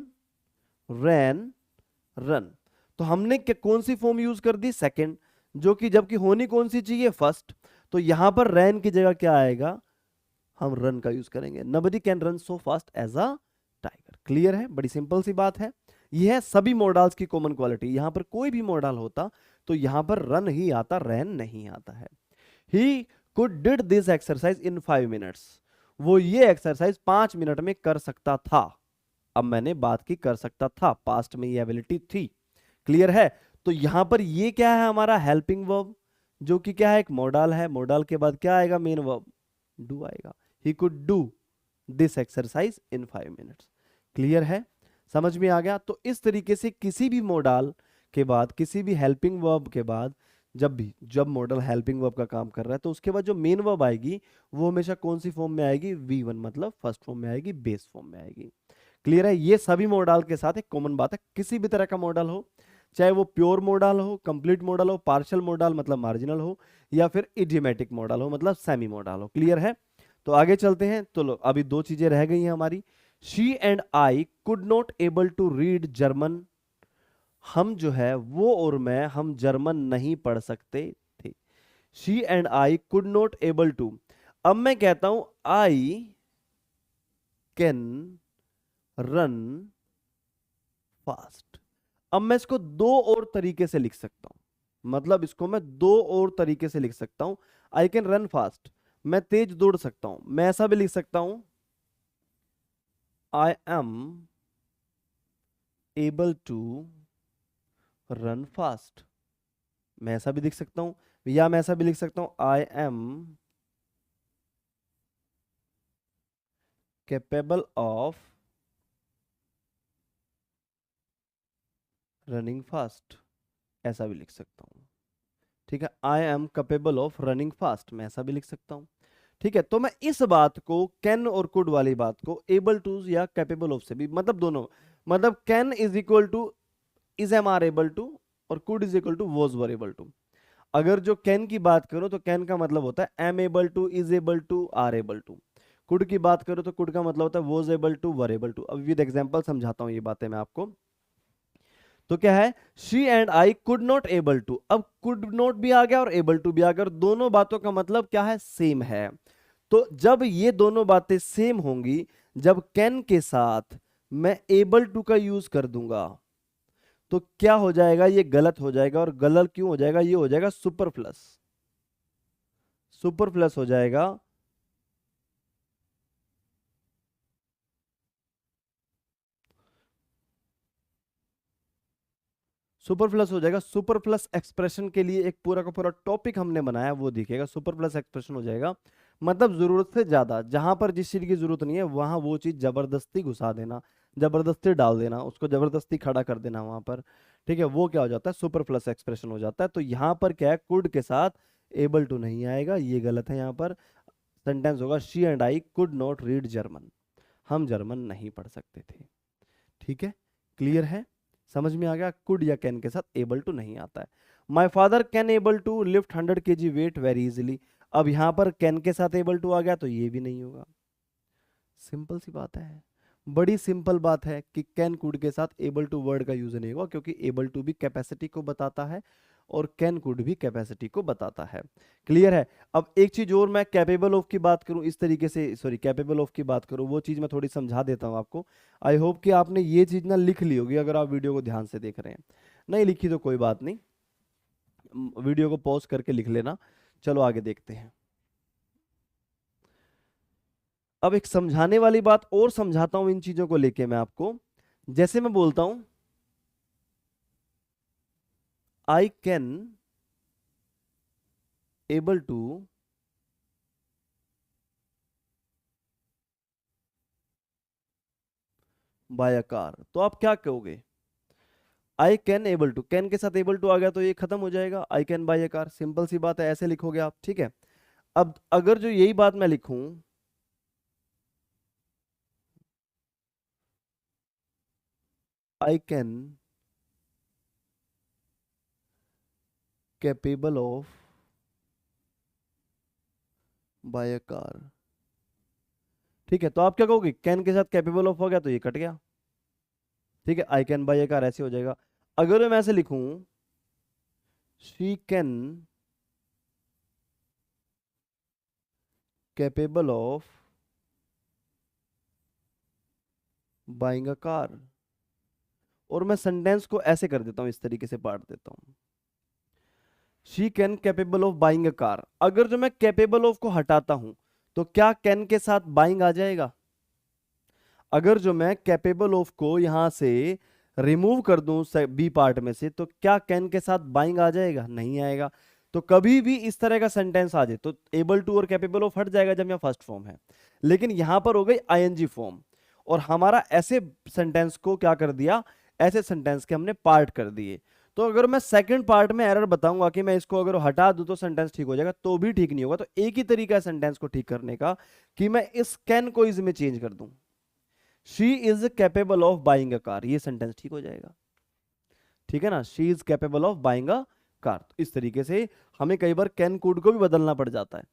रैन, रन। तो हमने कौन सी फॉर्म यूज कर दी, सेकंड, जो कि जबकि होनी कौन सी चाहिए, फर्स्ट। तो यहां पर रैन की जगह क्या आएगा, हम रन का यूज करेंगे। Nobody can run so fast as a tiger. Clear है, बड़ी सिंपल सी बात है। यह है सभी मॉडल्स की कॉमन क्वालिटी। यहां पर कोई भी मॉडल होता तो यहां पर रन ही आता, रैन नहीं आता है। He could did this exercise in 5 minutes. वो ये एक्सरसाइज 5 मिनट में कर सकता था। अब मैंने बात की कर सकता था, पास्ट में ये एबिलिटी थी। क्लियर है। तो यहां पर ये क्या है, हमारा हेल्पिंग वर्ब, जो कि क्या है, एक मॉडल है। मॉडल के बाद क्या आएगा, मेन वर्ब, डू आएगा। He could do this exercise in 5 minutes. Clear है, समझ में आ गया। तो इस तरीके से किसी भी मॉडल के बाद, किसी भी हेल्पिंग वर्ब के बाद, जब मॉडल हेल्पिंग वर्ब का काम कर रहा है, तो उसके बाद जो मेन वर्ब आएगी वो हमेशा कौन सी फॉर्म में आएगी, V1, मतलब फर्स्ट फॉर्म में आएगी, बेस फॉर्म में आएगी। क्लियर है, ये सभी मॉडल के साथ एक कॉमन बात है। किसी भी तरह का मॉडल हो, चाहे वो प्योर मॉडल हो, कंप्लीट मॉडल हो, पार्शियल मॉडल मतलब मार्जिनल हो, या फिर इडियोमेटिक मॉडल हो मतलब सेमी मॉडल हो। क्लियर है। तो आगे चलते हैं। तो लो, अभी 2 चीजें रह गई हैं हमारी। She and I could not able to read German. हम जो है वो और मैं, हम जर्मन नहीं पढ़ सकते थे। She and I could not able to. अब मैं कहता हूं आई कैन रन फास्ट। अब मैं इसको 2 और तरीके से लिख सकता हूं, मतलब इसको मैं 2 और तरीके से लिख सकता हूं। आई कैन रन फास्ट, मैं तेज दौड़ सकता हूं। मैं ऐसा भी लिख सकता हूं, I am able to run fast. मैं ऐसा भी लिख सकता हूं, या मैं ऐसा भी लिख सकता हूं, I am capable of running fast. ऐसा भी लिख सकता हूं। ठीक है, I am capable of running fast, मैं ऐसा भी लिख सकता हूं। ठीक है, तो मैं इस बात को, कैन और कुड वाली बात को, एबल टू या कैपेबल ऑफ से भी, मतलब दोनों, मतलब can is equal to is am are able to, और could is equal to was were able to. अगर जो कैन की बात करूं तो कैन का मतलब होता है am able to, is able to, are able to. Could की बात करो तो कुड का मतलब होता है was able to, were able to. अब विद एग्जांपल समझाता हूं ये बातें मैं आपको। तो क्या है, she and I could not able to. अब कुड नॉट भी आ गया और एबल टू भी आ गया, और दोनों बातों का मतलब क्या है, सेम है। तो जब ये दोनों बातें सेम होंगी, जब कैन के साथ मैं एबल टू का यूज कर दूंगा, तो क्या हो जाएगा, ये गलत हो जाएगा। और गलत क्यों हो जाएगा, ये हो जाएगा सुपरफ्लस, सुपरफ्लस हो जाएगा। सुपरफ्लस हो जाएगा। सुपरफ्लस एक्सप्रेशन के लिए एक पूरा का पूरा टॉपिक हमने बनाया, वो दिखेगा। सुपरफ्लस एक्सप्रेशन हो जाएगा मतलब जरूरत से ज्यादा, जहां पर जिस चीज की जरूरत नहीं है वहां वो चीज जबरदस्ती घुसा देना, जबरदस्ती डाल देना, उसको जबरदस्ती खड़ा कर देना वहां पर। ठीक है, वो क्या हो जाता है, सुपरफ्लस एक्सप्रेशन हो जाता है। तो यहाँ पर क्या है, कुड के साथ एबल टू नहीं आएगा, ये गलत है। यहाँ पर सेंटेंस होगा she and I could not read German, हम जर्मन नहीं पढ़ सकते थे। ठीक है, क्लियर है, समझ में आ गया। कुड या कैन के साथ एबल टू नहीं आता है। My father can able to lift 100 kg weight very easily. अब यहां पर कैन के साथ एबल टू आ गया तो ये भी नहीं होगा। सिंपल सी बात है, बड़ी सिंपल बात है कि कैन कुड के साथ एबल टू वर्ड का यूज नहीं होगा, क्योंकि एबल टू भी कैपेसिटी को बताता है और कैन कुड भी कैपेसिटी को बताता है। क्लियर है। अब एक चीज और, मैं कैपेबल ऑफ की बात करूं इस तरीके से, सॉरी कैपेबल ऑफ की बात करूं, वो चीज मैं थोड़ी समझा देता हूं आपको। आई होप कि आपने ये चीज ना लिख ली होगी अगर आप वीडियो को ध्यान से देख रहे हैं। नहीं लिखी तो कोई बात नहीं, वीडियो को पॉज करके लिख लेना। चलो आगे देखते हैं। अब एक समझाने वाली बात और समझाता हूं इन चीजों को लेके मैं आपको। जैसे मैं बोलता हूं I can able to buy a car, तो आप क्या कहोगे, I can able to, can के साथ एबल टू आ गया तो ये खत्म हो जाएगा, I can buy a car. Simple सी बात है, ऐसे लिखोगे आप। ठीक है, अब अगर जो यही बात मैं लिखूं I can capable of buy a car, ठीक है, तो आप क्या कहोगे, कैन के साथ कैपेबल ऑफ हो गया तो ये कट गया। ठीक है, आई कैन बाय अ कार ऐसे हो जाएगा। अगर मैं ऐसे लिखूं she can capable of buying a car, और मैं सेंटेंस को ऐसे कर देता हूं, इस तरीके से पार्ट देता हूं, she can capable of buying a car. अगर जो मैं कैपेबल ऑफ को हटाता हूं तो क्या कैन के साथ बाइंग आ जाएगा। अगर जो मैं कैपेबल ऑफ को यहां से रिमूव कर दूं बी पार्ट में से, तो क्या कैन के साथ बाइंग आ जाएगा, नहीं आएगा। तो कभी भी इस तरह का सेंटेंस आ जाए तो एबल टू और कैपेबल ऑफ हट जाएगा जब यहां फर्स्ट फॉर्म है, लेकिन यहां पर हो गई आईएनजी फॉर्म, और हमारा ऐसे सेंटेंस को क्या कर दिया, ऐसे सेंटेंस के हमने पार्ट कर दिए। तो अगर मैं सेकंड पार्ट में एरर बताऊंगा कि मैं इसको अगर हटा दूं तो सेंटेंस ठीक हो जाएगा, तो भी ठीक नहीं होगा। तो एक ही तरीका है सेंटेंस को ठीक करने का कि मैं इस कैन को इस में चेंज कर दूं, she is capable of buying a car, ये सेंटेंस ठीक हो जाएगा। ठीक है ना, she is capable of buying a car. इस तरीके से हमें कई बार कैन कुड को भी बदलना पड़ जाता है,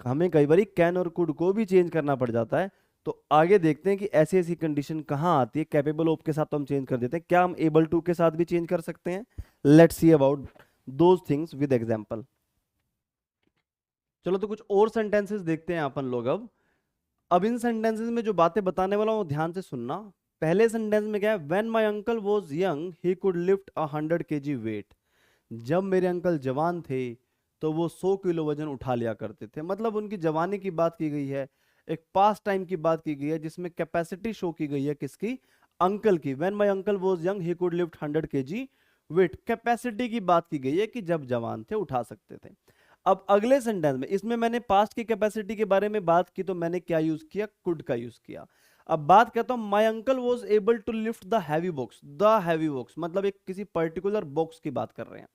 हमें कई बार कैन और कुड को भी चेंज करना पड़ जाता है। तो आगे देखते हैं कि ऐसी ऐसी कंडीशन कहां आती है। कैपेबल ऑफ के साथ तो हम चेंज कर देते हैं, क्या हम एबल टू के साथ भी चेंज कर सकते हैं। Let's see about those things with example. चलो तो कुछ और सेंटेंसेस देखते हैं अपन लोग। अब इन सेंटेंसेस में जो बातें बताने वाला हूं ध्यान से सुनना। पहले सेंटेंस में क्या है, when my uncle was young he could lift 100 kg weight. जब मेरे अंकल जवान थे तो वो 100 किलो वजन उठा लिया करते थे, मतलब उनकी जवानी की बात की गई है, एक पास टाइम की बात की गई है, जिसमें कैपेसिटी शो की गई है किसकी, अंकल की। When my uncle was young he could lift 100 kg weight, capacity की बात की गई है कि जब जवान थे उठा सकते थे। अब अगले सेंटेंस में, इसमें मैंने पास्ट की कैपेसिटी के बारे में बात की तो मैंने क्या यूज किया, कुड का यूज किया। अब बात करता हूं, my uncle was able to lift the heavy box. The heavy box मतलब एक किसी पर्टिकुलर बॉक्स की बात कर रहे हैं।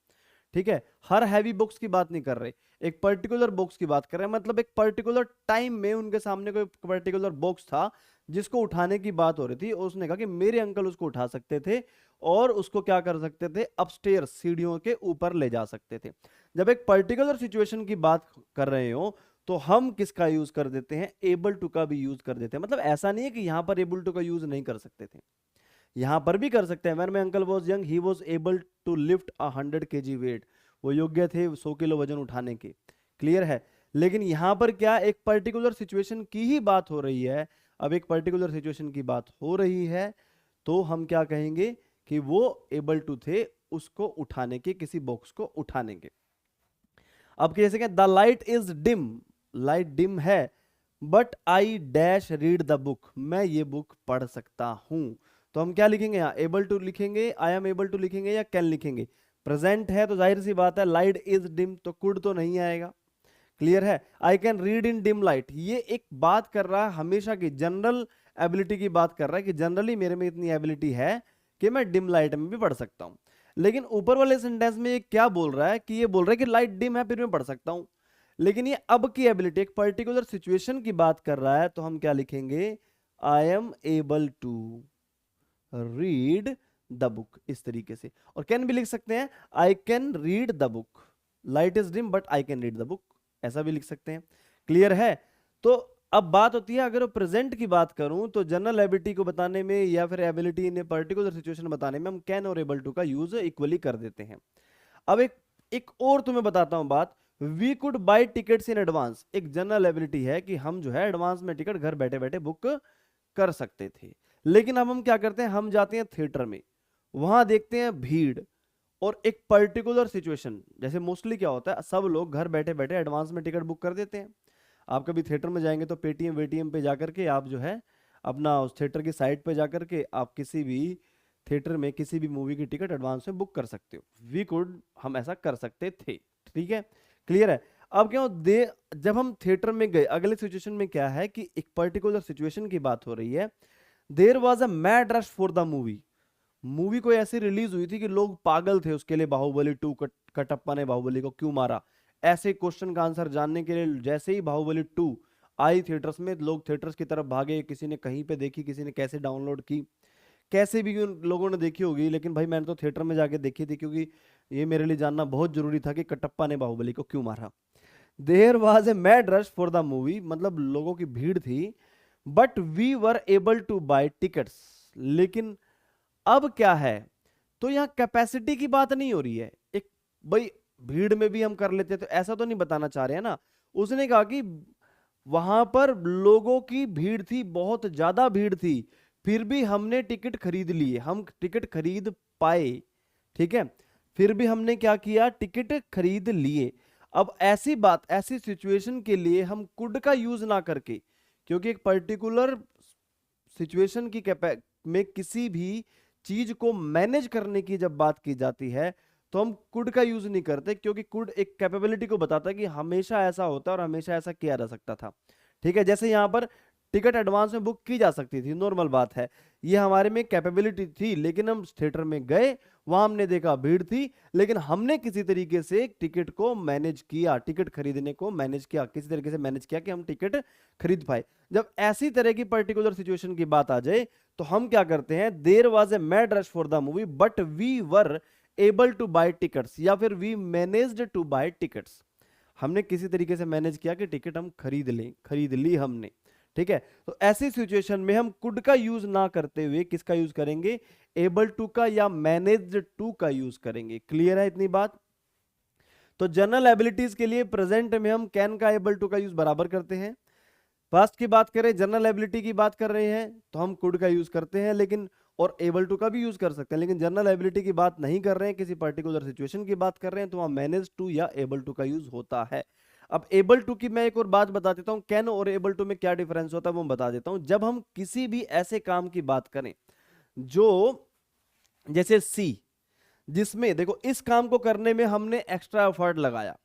ठीक है, हर हैवी बॉक्स की बात नहीं कर रहे, एक पर्टिकुलर बॉक्स की बात कर रहे हैं, मतलब एक पर्टिकुलर टाइम में उनके सामने कोई पर्टिकुलर बॉक्स था जिसको उठाने की बात हो रही थी, और उसने कहा कि मेरे अंकल उसको उठा सकते थे और उसको क्या कर सकते थे, अपस्टेयर सीढ़ियों के ऊपर ले जा सकते थे। जब एक पर्टिकुलर सिचुएशन की बात कर रहे हो तो हम किसका यूज कर देते हैं, एबल टू का भी यूज कर देते हैं। मतलब ऐसा नहीं है कि यहां पर एबल टू का यूज नहीं कर सकते थे, यहां पर भी कर सकते हैं। When my uncle was young he was able to lift 100 kg weight, वो योग्य थे 100 किलो वजन उठाने के। क्लियर है। लेकिन यहां पर क्या, एक पर्टिकुलर सिचुएशन की ही बात हो रही है। अब एक पर्टिकुलर सिचुएशन की बात हो रही है तो हम क्या कहेंगे कि वो एबल टू थे उसको उठाने के, किसी बॉक्स को उठाने के। अब कैसे कहें, the light is dim, light dim है, but I dash read the book, मैं ये बुक पढ़ सकता हूं। तो हम क्या लिखेंगे यहाँ, एबल टू लिखेंगे, आई एम एबल टू लिखेंगे या कैन लिखेंगे। प्रेजेंट है तो जाहिर सी बात है लाइट इज डिम, तो कुड तो नहीं आएगा। क्लियर है। आई can read in dim light, ये एक बात कर रहा है हमेशा की जनरल एबिलिटी की बात कर रहा है कि जनरली मेरे में इतनी एबिलिटी है कि मैं डिम लाइट में भी पढ़ सकता हूं। लेकिन ऊपर वाले सेंटेंस में ये क्या बोल रहा है कि ये बोल रहा है कि लाइट डिम है फिर मैं पढ़ सकता हूं। लेकिन ये अब की एबिलिटी, एक पर्टिकुलर सिचुएशन की बात कर रहा है, तो हम क्या लिखेंगे, I am able to read the book, इस तरीके से। और कैन भी लिख सकते हैं, I can read the book, light is dim but I can read the book, ऐसा भी लिख सकते हैं। क्लियर है। तो अब बात होती है, अगर प्रेजेंट की बात करूं तो जनरल एबिलिटी को बताने में या फिर ability in a particular situation बताने में हम कैन और एबल टू का यूज इक्वली कर देते हैं। अब एक और तुम्हें बताता हूं बात, we could buy tickets in advance, एक जनरल एबिलिटी है कि हम जो है एडवांस में टिकट घर बैठे बैठे बुक कर सकते थे। लेकिन अब हम क्या करते हैं, हम जाते हैं थिएटर में, वहां देखते हैं भीड़ और एक पर्टिकुलर सिचुएशन, जैसे मोस्टली क्या होता है सब लोग घर बैठे बैठे एडवांस में टिकट बुक कर देते हैं। आप कभी थिएटर में जाएंगे तो पेटीएम वेटीएम पे जाकर के आप जो है अपना उस थिएटर की साइट पे जाकर के आप किसी भी थिएटर में किसी भी मूवी की टिकट एडवांस में बुक कर सकते हो। वी कुड, हम ऐसा कर सकते थे। ठीक है, क्लियर है। अब क्या दे, जब हम थिएटर में गए, अगले सिचुएशन में क्या है कि एक पर्टिकुलर सिचुएशन की बात हो रही है। There was a mad rush for the movie, movie कोई ऐसी रिलीज हुई थी कि लोग पागल थे उसके लिए, बाहुबली 2, कटप्पा ने बाहुबली को क्यों मारा, ऐसे क्वेश्चन का आंसर जानने के लिए जैसे ही बाहुबली 2 आई थिएटर्स में, लोग थिएटर्स की तरफ भागे। किसी ने कहीं पे देखी, किसी ने कैसे डाउनलोड की, कैसे भी उन लोगों ने देखी होगी, लेकिन भाई मैंने तो थिएटर में जाके देखी थी क्योंकि ये मेरे लिए जानना बहुत जरूरी था कि कटप्पा ने बाहुबली को क्यों मारा। There was a mad rush for the movie, मतलब लोगों की भीड़ थी, but we were able to buy tickets. लेकिन अब क्या है, तो यहां कैपेसिटी की बात नहीं हो रही है, एक भाई भीड़ में भी हम कर लेते, तो ऐसा तो नहीं बताना चाह रहे हैं ना। उसने कहा कि वहां पर लोगों की भीड़ थी, बहुत ज्यादा भीड़ थी, फिर भी हमने टिकट खरीद लिए, हम टिकट खरीद पाए। ठीक है, फिर भी हमने क्या किया, टिकट खरीद लिए। अब ऐसी बात, ऐसी सिचुएशन के लिए हम कुड का यूज ना करके, क्योंकि एक पर्टिकुलर सिचुएशन की में किसी भी चीज को मैनेज करने की जब बात की जाती है तो हम कुड का यूज नहीं करते, क्योंकि कुड एक कैपेबिलिटी को बताता है कि हमेशा ऐसा होता है और हमेशा ऐसा किया जा सकता था। ठीक है, जैसे यहां पर टिकट एडवांस में बुक की जा सकती थी, नॉर्मल बात है, ये हमारे में कैपेबिलिटी थी। लेकिन हम थिएटर में गए, वहां हमने देखा भीड़ थी, लेकिन हमने किसी तरीके से टिकट को मैनेज किया, टिकट खरीदने को मैनेज किया, किसी तरीके से मैनेज किया कि हम टिकट खरीद पाए। जब ऐसी तरह की पर्टिकुलर सिचुएशन की बात आ जाए तो हम क्या करते हैं, there was a mad rush for the movie but we were able to buy tickets, या फिर we managed to buy tickets, हमने किसी तरीके से मैनेज किया कि टिकट हम खरीद लें, खरीद ली हमने। ठीक है, तो ऐसी सिचुएशन में हम कुड का यूज ना करते हुए किसका यूज करेंगे, एबल टू का या मैनेज्ड टू का यूज करेंगे। क्लियर है इतनी बात। तो जनरल एबिलिटीज के लिए प्रेजेंट में हम कैन का एबल टू का यूज बराबर करते हैं। पास्ट की बात करें, जनरल एबिलिटी की बात कर रहे हैं तो हम कुड का यूज करते हैं, लेकिन और एबल टू का भी यूज कर सकते हैं। लेकिन जनरल एबिलिटी की बात नहीं कर रहे हैं, किसी पर्टिकुलर सिचुएशन की बात कर रहे हैं, तो वहां मैनेज टू या एबल टू का यूज होता है। अब एबल टू की मैं एक और बात बता देता हूं, कैन और एबल टू में क्या डिफरेंस होता है वो बता देता हूं। जब हम किसी भी ऐसे काम की बात करें जो जैसे सी, जिसमें देखो इस काम को करने में हमने एक्स्ट्रा एफर्ट लगाया,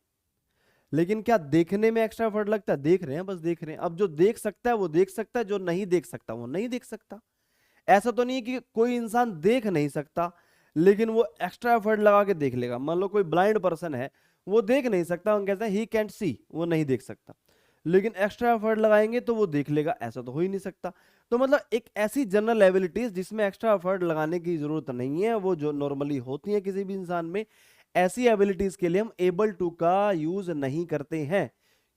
लेकिन क्या देखने में एक्स्ट्रा एफर्ट लगता है, देख रहे हैं, बस देख रहे हैं। अब जो देख सकता है वो देख सकता है, जो नहीं देख सकता वो नहीं देख सकता। ऐसा तो नहीं है कि कोई इंसान देख नहीं सकता लेकिन वो एक्स्ट्रा एफर्ट लगा के देख लेगा। मान लो कोई ब्लाइंड पर्सन है, वो देख नहीं सकता, हम कहते हैं ही कैंट सी, वो नहीं देख सकता, लेकिन एक्स्ट्रा एफर्ट लगाएंगे तो वो देख लेगा, ऐसा तो हो ही नहीं सकता। तो मतलब एक ऐसी जनरल एबिलिटीज जिसमें एक्स्ट्रा एफर्ट लगाने की जरूरत नहीं है, वो जो नॉर्मली होती है किसी भी इंसान में, ऐसी एबिलिटीज के लिए हम एबल टू का यूज नहीं करते हैं,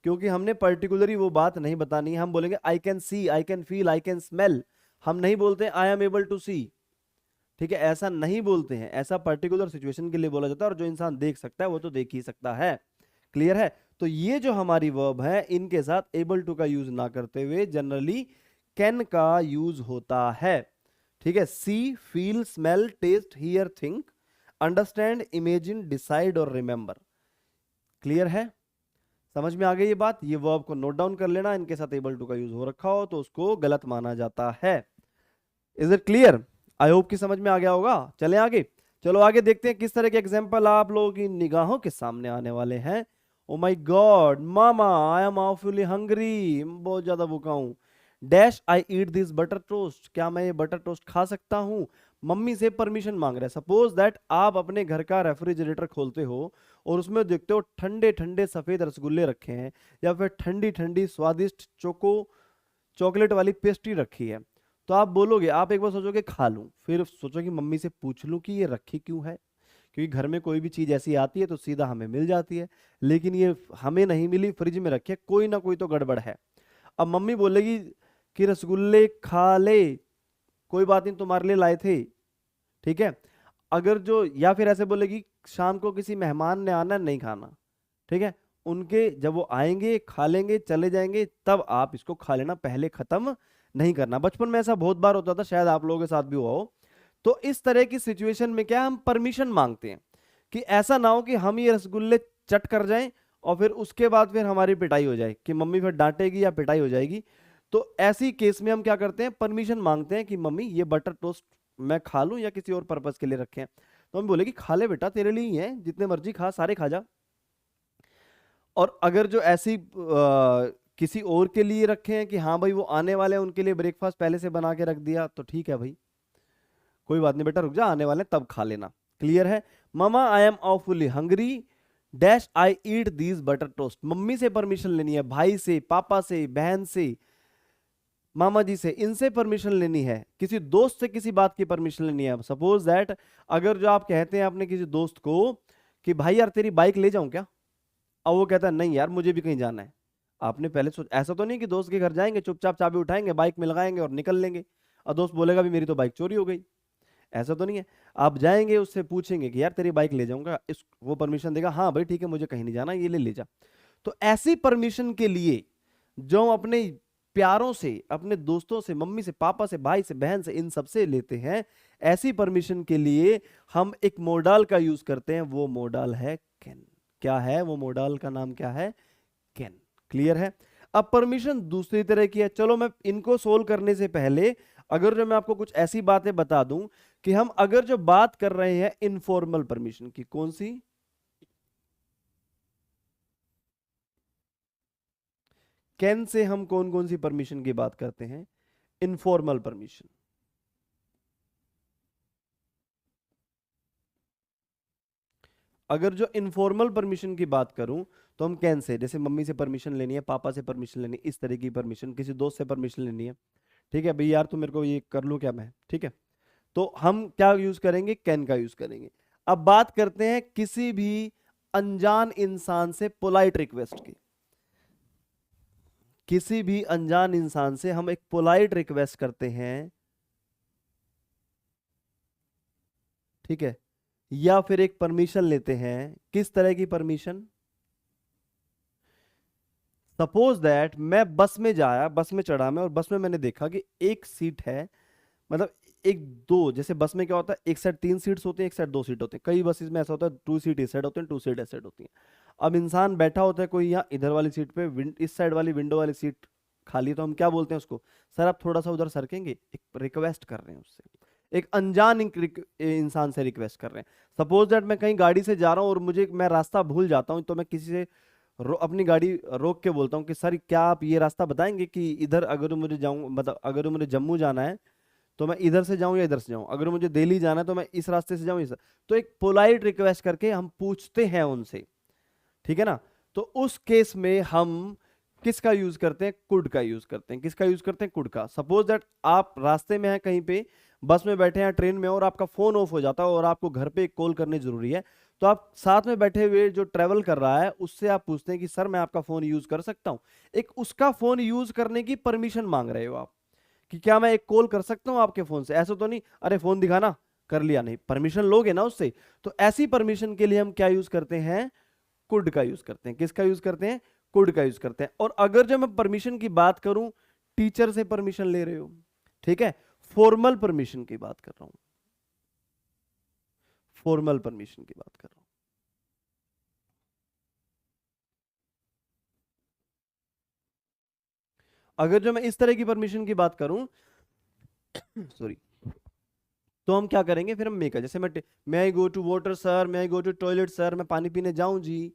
क्योंकि हमने पर्टिकुलरली वो बात नहीं बतानी है। हम बोलेंगे I can see, I can feel, I can smell. हम नहीं बोलते आई एम एबल टू सी, ठीक है, ऐसा नहीं बोलते हैं। ऐसा पर्टिकुलर सिचुएशन के लिए बोला जाता है, और जो इंसान देख सकता है वो तो देख ही सकता है। क्लियर है? तो ये जो हमारी वर्ब है, इनके साथ एबल टू का यूज ना करते हुए जनरली कैन का यूज होता है। ठीक है, see, feel, smell, taste, hear, think, understand, imagine, decide और रिमेंबर। क्लियर है? समझ में आ गई ये बात? ये वर्ब को नोट डाउन कर लेना, इनके साथ एबल टू का यूज हो रखा हो तो उसको गलत माना जाता है। Is it clear? I hope कि समझ में आ गया होगा। चलें आगे। चलो आगे देखते हैं किस तरह के एग्जाम्पल आप लोगों की निगाहों के सामने आने वाले हैं। Oh my God mama, I am awfully hungry, बहुत ज्यादा भूखा हूं। Dash I eat this butter toast, क्या मैं ये बटर टोस्ट खा सकता हूं? मम्मी से परमिशन मांग रहा है। सपोज दैट आप अपने घर का रेफ्रिजरेटर खोलते हो और उसमें देखते हो ठंडे ठंडे सफेद रसगुल्ले रखे हैं, या फिर ठंडी ठंडी स्वादिष्ट चॉकलेट वाली पेस्ट्री रखी है। तो आप बोलोगे, आप एक बार सोचोगे खा लूं, फिर सोचोगे मम्मी से पूछ लूं कि ये रखी क्यों है, क्योंकि घर में कोई भी चीज ऐसी आती है तो सीधा हमें मिल जाती है, लेकिन ये हमें नहीं मिली, फ्रिज में रखी है, कोई ना कोई तो गड़बड़ है। अब मम्मी बोलेगी कि रसगुल्ले खा ले, कोई बात नहीं तुम्हारे लिए लाए थे, ठीक है। अगर जो, या फिर ऐसे बोलेगी शाम को किसी मेहमान ने आना, नहीं खाना, ठीक है, उनके जब वो आएंगे खा लेंगे चले जाएंगे, तब आप इसको खा लेना, पहले खत्म नहीं करना। बचपन में ऐसा बहुत बार होता था, शायद आप लोगों के साथ भी हुआ हो। तो इस तरह की सिचुएशन में क्या हम परमिशन मांगते हैं कि ऐसा ना हो कि हम ये रसगुल्ले चट कर जाएं और फिर उसके बाद फिर हमारी पिटाई हो जाए, कि मम्मी फिर डांटेगी या पिटाई हो जाएगी। तो ऐसी केस में हम क्या करते हैं, परमिशन मांगते हैं कि मम्मी ये बटर टोस्ट मैं खा लूं या किसी और पर्पस के लिए रखे हैं। तो हम बोले कि खा ले बेटा, तेरे लिए ही है, जितने मर्जी खा, सारे खा जा। और अगर जो ऐसी किसी और के लिए रखे हैं कि हाँ भाई वो आने वाले हैं, उनके लिए ब्रेकफास्ट पहले से बना के रख दिया, तो ठीक है भाई, कोई बात नहीं बेटा, रुक जा, आने वाले हैं तब खा लेना। क्लियर है? Mama I am awfully hungry, dash I eat these butter toast. मम्मी से परमिशन लेनी है, भाई से, पापा से, बहन से, मामा जी से, इनसे परमिशन लेनी है, किसी दोस्त से किसी बात की परमिशन लेनी है। सपोज दैट अगर जो आप कहते हैं अपने किसी दोस्त को कि भाई यार तेरी बाइक ले जाऊं क्या, अब वो कहता है नहीं यार मुझे भी कहीं जाना है। आपने पहले सोच, ऐसा तो नहीं कि दोस्त के घर जाएंगे, चुपचाप चाबी उठाएंगे, बाइक में लगाएंगे और निकल लेंगे, और दोस्त बोलेगा भी मेरी तो बाइक चोरी हो गई। ऐसा तो नहीं है। आप जाएंगे, उससे पूछेंगे कि यार तेरी बाइक ले जाऊंगा, इस वो परमिशन देगा, हाँ भाई ठीक है मुझे कहीं नहीं जाना, ये ले जा। तो ऐसी परमिशन के लिए जो हम अपने प्यारों से, अपने दोस्तों से, मम्मी से, पापा से, भाई से, बहन से, इन सबसे लेते हैं, ऐसी परमिशन के लिए हम एक मोडाल का यूज करते हैं, वो मोडाल है कैन। क्या है वो मोडाल का नाम, क्या है? कैन। क्लियर है? अब परमिशन दूसरी तरह की है। चलो मैं इनको सोल्व करने से पहले अगर जो मैं आपको कुछ ऐसी बातें बता दूं कि हम अगर जो बात कर रहे हैं इनफॉर्मल परमिशन की, कौन सी? कैन से हम कौन कौन सी परमिशन की बात करते हैं? Informal permission. अगर जो इनफॉर्मल परमिशन की बात करूं तो हम कैन से, जैसे मम्मी से परमिशन लेनी है, पापा से परमिशन लेनी है, इस तरह की परमिशन, किसी दोस्त से परमिशन लेनी है, ठीक है भाई यार तू मेरे को ये कर लूं क्या मैं, ठीक है, तो हम क्या यूज करेंगे? कैन का यूज करेंगे। अब बात करते हैं किसी भी अनजान इंसान से पोलाइट रिक्वेस्ट की। किसी भी अनजान इंसान से हम एक पोलाइट रिक्वेस्ट करते हैं, ठीक है, या फिर एक परमिशन लेते हैं। किस तरह की परमिशन? सपोज दैट मैं बस में जाया, बस में चढ़ा मैं, और बस में मैंने देखा कि एक सीट है, मतलब एक दो, जैसे बस में क्या होता है, एक साइड 3 सीट्स होते हैं, एक साइड 2 सीट होते हैं, कई बसेस में ऐसा होता है 2 सीट इस साइड होते हैं, 2 सीट इस साइड होती हैं। अब इंसान बैठा होता है कोई यहाँ इधर वाली सीट पे, इस साइड वाली विंडो वाली सीट खाली है, तो हम क्या बोलते हैं उसको? सर आप थोड़ा सा उधर सरकेंगे, एक रिक्वेस्ट कर रहे हैं उससे, एक अनजान इंसान से रिक्वेस्ट कर रहे हैं। सपोज दैट मैं कहीं गाड़ी से जा रहा हूँ और मैं रास्ता भूल जाता हूँ, तो मैं किसी से अपनी गाड़ी रोक के बोलता हूँ कि सर क्या आप ये रास्ता बताएंगे कि इधर अगर मुझे जाऊँ, मतलब अगर मुझे जम्मू जाना है तो मैं इधर से जाऊं या इधर से जाऊं, अगर मुझे दिल्ली जाना है तो मैं इस रास्ते से जाऊं, इस। तो एक पोलाइट रिक्वेस्ट करके हम पूछते हैं उनसे, ठीक है ना। तो उस केस में हम किसका यूज करते हैं? कुड का यूज करते हैं। किसका यूज करते हैं? कुड का। सपोज दैट आप रास्ते में हैं, कहीं पे बस में बैठे हैं, ट्रेन में, और आपका फोन ऑफ हो जाता है और आपको घर पे एक कॉल करनी जरूरी है, तो आप साथ में बैठे हुए जो ट्रेवल कर रहा है उससे आप पूछते हैं कि सर मैं आपका फोन यूज कर सकता हूं। एक उसका फोन यूज करने की परमिशन मांग रहे हो आप कि क्या मैं एक कॉल कर सकता हूं आपके फोन से। ऐसा तो नहीं अरे फोन दिखाना, कर लिया, नहीं, परमिशन लोगे ना उससे। तो ऐसी परमिशन के लिए हम क्या यूज करते हैं, कुड का यूज करते हैं। किसका यूज करते हैं, कुड का यूज करते हैं। और अगर जब मैं परमिशन की बात करूं, टीचर से परमिशन ले रहे हो, ठीक है, फॉर्मल परमिशन की बात कर रहा हूं, फॉर्मल परमिशन की बात कर रहा हूं। अगर जो मैं इस तरह की परमिशन की बात करूं सॉरी, तो हम क्या करेंगे, फिर हम मेक, जैसे मैं आई गो टू वाटर सर, मैं आई गो टू टॉयलेट सर, मैं पानी पीने जाऊं जी,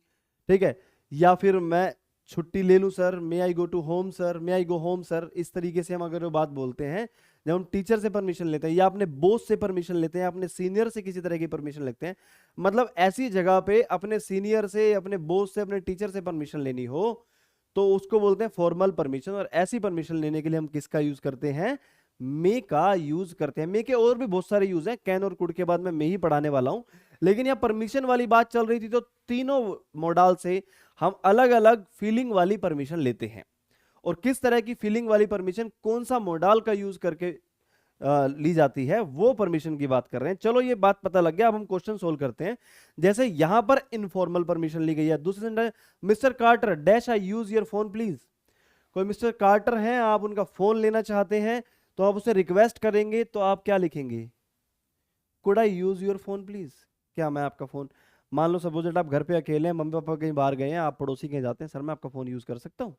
ठीक है, या फिर मैं छुट्टी ले लूं sir, may I go to home sir, may I go home sir. इस तरीके से हम अगर वो बात बोलते हैं, जब हम टीचर से परमिशन लेते हैं या अपने बॉस से परमिशन लेते हैं, अपने सीनियर से किसी तरह की परमिशन लेते हैं, मतलब ऐसी जगह पे अपने सीनियर से, अपने बॉस से, अपने टीचर से परमिशन लेनी हो, तो उसको बोलते हैं फॉर्मल परमिशन। और ऐसी परमिशन लेने के लिए हम किसका यूज करते हैं, मे का यूज करते हैं। मे के और भी बहुत सारे यूज हैं, कैन और कुड के बाद में ही पढ़ाने वाला हूं, लेकिन यहां परमिशन वाली बात चल रही थी, तो तीनों मॉडल से हम अलग अलग फीलिंग वाली परमिशन लेते हैं। और किस तरह की फीलिंग वाली परमिशन कौन सा मॉडल का यूज करके ली जाती है, वो परमिशन की बात कर रहे हैं। चलो ये बात पता लग गया, अब हम क्वेश्चन सोल्व करते हैं। जैसे यहां पर इनफॉर्मल परमिशन ली गई है, दूसरे sentence, mister Carter dash I use your phone please. कोई मिस्टर कार्टर हैं, आप उनका फोन लेना चाहते हैं, तो आप उसे रिक्वेस्ट करेंगे, तो आप क्या लिखेंगे, could I use your phone please. क्या मैं आपका फोन, मान लो सपोज आप घर पे अकेले हैं, मम्मी पापा कहीं बाहर गए हैं, आप पड़ोसी कहीं जाते हैं, सर मैं आपका फोन यूज कर सकता हूँ।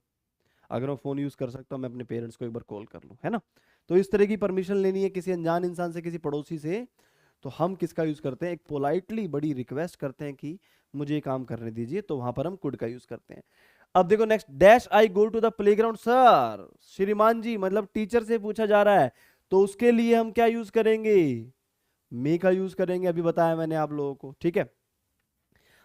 अगर मैं फोन यूज कर सकता हूँ, मैं अपने पेरेंट्स को एक बार कॉल कर लूँ, है ना। तो इस तरह की परमिशन लेनी है किसी अनजान इंसान से, किसी पड़ोसी से, तो हम किसका यूज करते हैं, एक पोलाइटली बड़ी रिक्वेस्ट करते हैं कि मुझे ये काम करने दीजिए, तो वहां पर हम कुड का यूज करते हैं। अब देखो next, dash I go to the playground sir, श्रीमान जी मतलब टीचर से पूछा जा रहा है, तो उसके लिए हम क्या यूज करेंगे, मे का यूज करेंगे, अभी बताया मैंने आप लोगों को, ठीक है।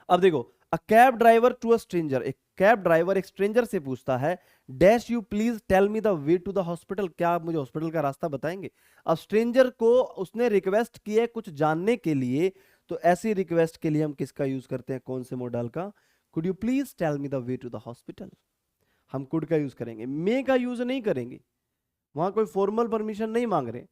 अब देखो, a cab driver to a stranger, एक कैब ड्राइवर एक स्ट्रेंजर से पूछता है, dash you please tell me the way to the hospital, क्या आप मुझे हॉस्पिटल का रास्ता बताएंगे। अब स्ट्रेंजर को उसने रिक्वेस्ट की है कुछ जानने के लिए, तो ऐसी रिक्वेस्ट के लिए हम किसका यूज करते हैं, कौन से मॉडल का, could you please tell me the way to the hospital, हम कुड का यूज करेंगे, मे का यूज नहीं करेंगे। वहां कोई फॉर्मल परमिशन नहीं मांग रहे,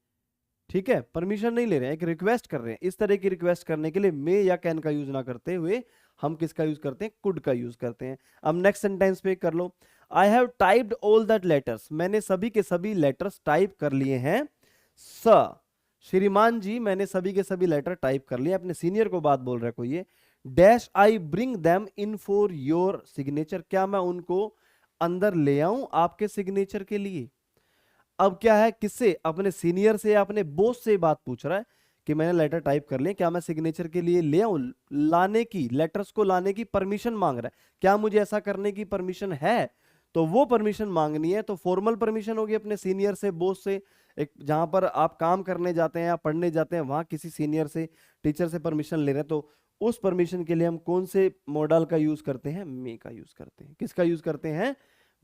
ठीक है, परमिशन नहीं ले रहे हैं, एक रिक्वेस्ट कर रहे हैं। इस तरह की रिक्वेस्ट करने के लिए मे या कैन का यूज ना करते हुए हम किसका यूज करते हैं, कुड का यूज करते हैं। अब नेक्स्ट सेंटेंस पे कर लो, I have typed all that letters, मैंने सभी के सभी लेटर्स टाइप कर लिए हैं। स श्रीमान जी मैंने सभी के सभी लेटर टाइप कर लिए, अपने सीनियर को बात बोल रहा है कोई ये, dash I bring them in for your signature, क्या मैं उनको अंदर ले आऊं आपके सिग्नेचर के लिए। अब क्या है, किससे, अपने सीनियर से या अपने बॉस से बात पूछ रहा है कि मैंने लेटर टाइप कर लिया, क्या मैं सिग्नेचर के लिए ले आऊं, लाने की, लेटर्स को लाने की परमिशन मांग रहा है, क्या मुझे ऐसा करने की परमिशन है, तो वो परमिशन मांगनी है। तो फॉर्मल परमिशन होगी अपने सीनियर से, बॉस से, एक जहां पर आप काम करने जाते हैं या पढ़ने जाते हैं, वहां किसी सीनियर से, टीचर से परमिशन ले रहे हैं, तो उस परमिशन के लिए हम कौन से मॉडल का यूज करते हैं, मे का यूज करते हैं। किसका यूज करते हैं,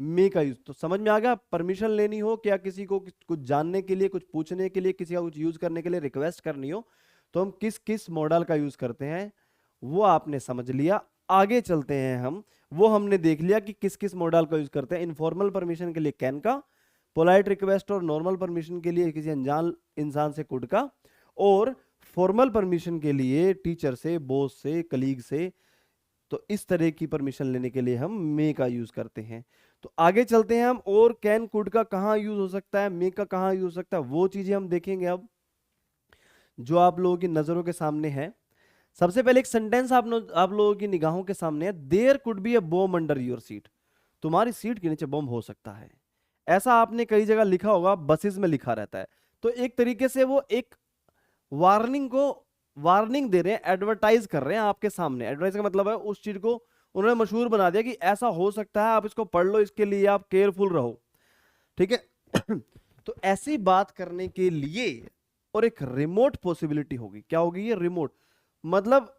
मे का यूज। तो समझ में आ गया, परमिशन लेनी हो, क्या किसी को कुछ जानने के लिए, कुछ पूछने के लिए, किसी का कुछ यूज करने के लिए रिक्वेस्ट करनी हो, तो हम किस किस मॉडल का यूज करते हैं, वो आपने समझ लिया। आगे चलते हैं हम, वो हमने देख लिया कि किस किस मॉडल का यूज करते हैं। इनफॉर्मल परमिशन के लिए कैन का, पोलाइट रिक्वेस्ट और नॉर्मल परमिशन के लिए किसी अनजान इंसान से कुड का, और फॉर्मल परमिशन के लिए टीचर से, बॉस से, कलीग से, तो इस तरह की परमिशन लेने के लिए हम मे का यूज करते हैं। तो आगे चलते हैं हम, और कैन कुड का कहां यूज हो सकता है, मे का कहां यूज हो सकता है, वो चीजें हम देखेंगे अब, जो आप लोगों की नजरों के सामने है। सबसे पहले एक सेंटेंस आप लोगों की निगाहों के सामने है, there could be a bomb under your seat, तुम्हारी सीट के नीचे बॉम्ब हो सकता है। ऐसा आपने कई जगह लिखा होगा, बसेस में लिखा रहता है। तो एक तरीके से वो एक वार्निंग को, वार्निंग दे रहे हैं, एडवर्टाइज कर रहे हैं आपके सामने। एडवर्टाइज का मतलब है उस चीज को उन्होंने मशहूर बना दिया कि ऐसा हो सकता है, आप इसको पढ़ लो, इसके लिए आप केयरफुल रहो, ठीक है। तो ऐसी बात करने के लिए, और एक रिमोट पॉसिबिलिटी होगी, क्या होगी ये, रिमोट, मतलब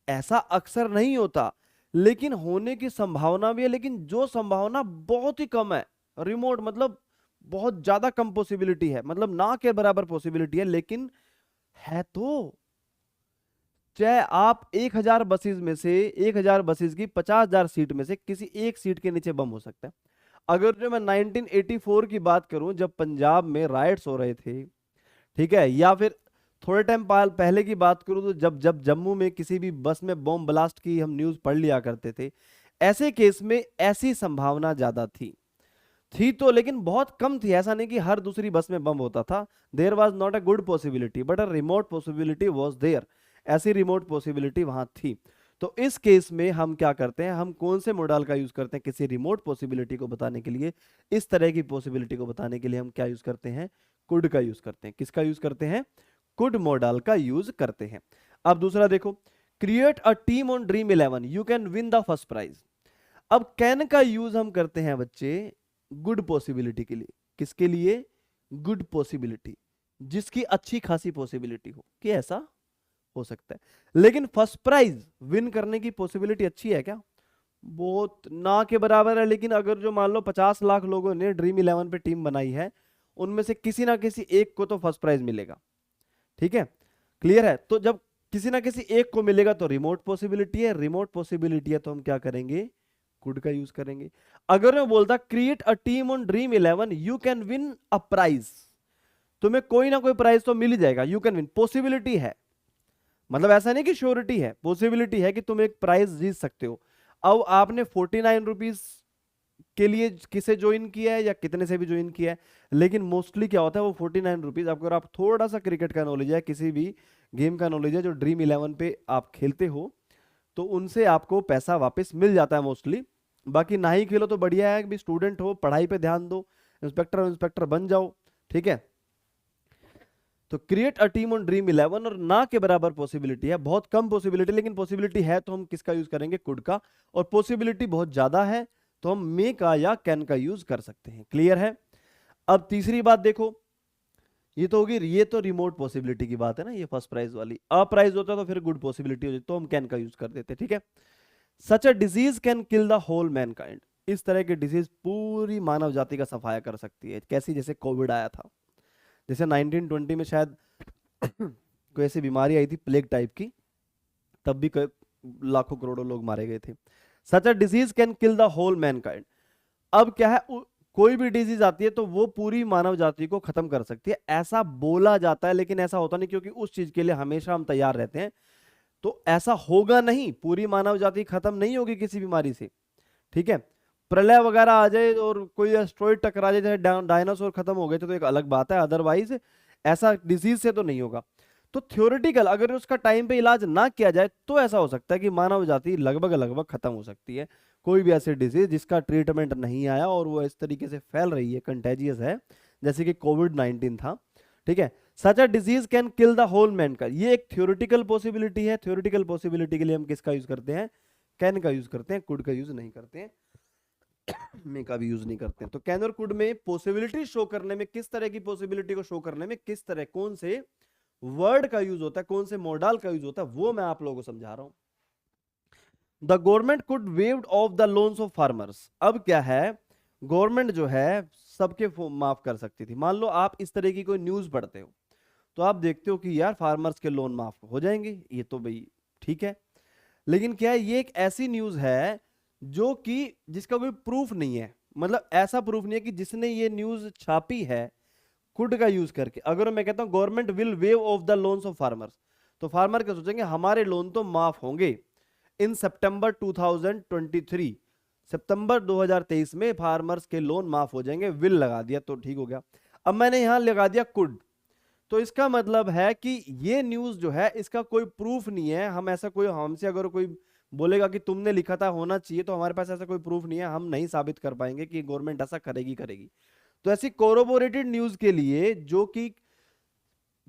ऐसा अक्सर नहीं होता, लेकिन होने की संभावना भी है, लेकिन जो संभावना बहुत ही कम है। रिमोट मतलब बहुत ज्यादा कम पॉसिबिलिटी है, मतलब ना के बराबर पॉसिबिलिटी है, लेकिन है तो चाहे आप 1000 बसेस में से 1000 बसेस की 50,000 सीट में से किसी एक सीट के नीचे बम हो सकता है। अगर जो मैं 1984 की बात करूं जब पंजाब में राइट्स हो रहे थे, ठीक है, या फिर थोड़े टाइम पहले की बात करूं तो जब जब जम्मू में किसी भी बस में बॉम्ब ब्लास्ट की हम न्यूज पढ़ लिया करते थे, ऐसे केस में ऐसी संभावना ज्यादा थी तो, लेकिन बहुत कम थी। ऐसा नहीं कि हर दूसरी बस में बम होता था। There was not a good possibility but a remote possibility was there. ऐसी रिमोट पॉसिबिलिटी वहां थी। तो इस केस में हम क्या करते हैं, हम कौन से मॉडल का यूज करते हैं किसी रिमोट पॉसिबिलिटी को बताने के लिए? इस तरह की पॉसिबिलिटी को बताने के लिए हम क्या यूज करते हैं? कुड का यूज करते हैं। किसका यूज करते हैं? कुड मॉडल का यूज करते हैं। अब दूसरा देखो, create a team on dream 11 you can win the first prize. अब कैन का यूज हम करते हैं बच्चे गुड पॉसिबिलिटी के लिए। किसके लिए? गुड पॉसिबिलिटी, जिसकी अच्छी खासी पॉसिबिलिटी हो कि ऐसा हो सकता है। लेकिन फर्स्ट प्राइज विन करने की पॉसिबिलिटी अच्छी है क्या? बहुत ना के बराबर है। लेकिन अगर जो मान लो 50 लाख लोगों ने ड्रीम 11 पे टीम बनाई है, उनमें से किसी ना किसी एक को तो फर्स्ट प्राइज मिलेगा। ठीक है, क्लियर है? तो जब किसी ना किसी एक को मिलेगा तो रिमोट पॉसिबिलिटी है, रिमोट पॉसिबिलिटी है तो हम क्या करेंगे? कुड का यूज करेंगे। अगर मैं बोलता create a team on dream 11 you can win a prize, तुम्हें कोई ना कोई प्राइज तो मिल ही जाएगा। यू कैन विन, पॉसिबिलिटी है, मतलब ऐसा नहीं कि श्योरिटी है, पॉसिबिलिटी है कि तुम एक प्राइज जीत सकते हो। अब आपने 49 रुपीज के लिए किसे ज्वाइन किया है या कितने से भी ज्वाइन किया है, लेकिन मोस्टली क्या होता है वो 49 रुपीज, अगर आप थोड़ा सा क्रिकेट का नॉलेज है, किसी भी गेम का नॉलेज है जो ड्रीम 11 पे आप खेलते हो, तो उनसे आपको पैसा वापस मिल जाता है मोस्टली। बाकी ना ही खेलो तो बढ़िया है कि स्टूडेंट हो, पढ़ाई पे ध्यान दो, इंस्पेक्टर बन जाओ। ठीक है, तो create a team on dream 11 और ना के बराबर पॉसिबिलिटी है, बहुत कम पॉसिबिलिटी, लेकिन पॉसिबिलिटी है तो हम किसका यूज करेंगे? कुड का। और पॉसिबिलिटी बहुत ज्यादा है तो हम मे का या कैन का यूज कर सकते हैं। क्लियर है? अब तीसरी बात देखो, ये तो होगी, ये तो रिमोट पॉसिबिलिटी की बात है ना, ये फर्स्ट प्राइज वाली। अप्राइज होता तो फिर गुड पॉसिबिलिटी हो जाती, तो हम कैन का यूज कर देते। ठीक है, such a disease can kill the whole mankind. इस तरह की डिजीज पूरी मानव जाति का सफाया कर सकती है। कैसी? जैसे कोविड आया था, जैसे 1920 में शायद कोई ऐसी बीमारी आई थी प्लेग टाइप की, तब भी लाखों करोड़ों लोग मारे गए थे। Such a disease can kill the whole mankind. अब क्या है, कोई भी डिजीज आती है तो वो पूरी मानव जाति को खत्म कर सकती है, ऐसा बोला जाता है, लेकिन ऐसा होता नहीं, क्योंकि उस चीज के लिए हमेशा हम तैयार रहते हैं। तो ऐसा होगा नहीं, पूरी मानव जाति खत्म नहीं होगी किसी बीमारी से। ठीक है, प्रलय वगैरह आ जाए और कोई एस्ट्रॉइड टकरा जाए, जैसे डायनासोर खत्म हो गए थे तो एक अलग बात है, अदरवाइज ऐसा डिजीज से तो नहीं होगा। तो थ्योरेटिकल अगर उसका टाइम पे इलाज ना किया जाए तो ऐसा हो सकता है कि मानव जाति लगभग लगभग खत्म हो सकती है। कोई भी ऐसी डिजीज जिसका ट्रीटमेंट नहीं आया और वो इस तरीके से फैल रही है, कंटेजियस है, जैसे कि कोविड-19 था। ठीक है, such a disease can kill the whole mankind, ये एक थ्योरेटिकल पॉसिबिलिटी है। थ्योरेटिकल पॉसिबिलिटी के लिए हम किसका यूज करते हैं? कैन का यूज करते हैं, कुड का यूज नहीं करते हैं, में का भी यूज नहीं करते हैं। तो कैन और कुड में पॉसिबिलिटी शो करने में, किस तरह की पॉसिबिलिटी को शो करने में किस तरह, कौन से वर्ड का यूज होता है, कौन से मॉडल का यूज होता है, वो मैं आप लोगों को समझा रहा हूं। The government could waived of the loans of farmers. अब क्या है, गवर्नमेंट जो है सबके माफ कर सकती थी। मान लो आप इस तरह की कोई न्यूज पढ़ते हो तो आप देखते हो कि यार फार्मर्स के लोन माफ हो जाएंगे, ये तो भाई ठीक है। लेकिन क्या है, ये एक ऐसी न्यूज है जो कि जिसका कोई प्रूफ नहीं है, मतलब ऐसा प्रूफ नहीं है कि जिसने ये न्यूज छापी है कुड का यूज करके। अगर मैं कहता हूं government will wave of the loans of farmers, तो फार्मर क्या सोचेंगे, हमारे लोन तो माफ होंगे इन सितंबर 2023, सितंबर 2023 में फार्मर्स के लोन माफ हो जाएंगे। विल लगा दिया तो ठीक हो गया। अब मैंने यहां लगा दिया कुड, तो इसका मतलब है कि ये न्यूज जो है इसका कोई प्रूफ नहीं है। हम ऐसा कोई, हमसे अगर कोई बोलेगा कि तुमने लिखा था होना चाहिए, तो हमारे पास ऐसा कोई प्रूफ नहीं है, हम नहीं साबित कर पाएंगे कि गवर्नमेंट ऐसा करेगी। तो ऐसी कोरोबोरेटेड न्यूज के लिए जो कि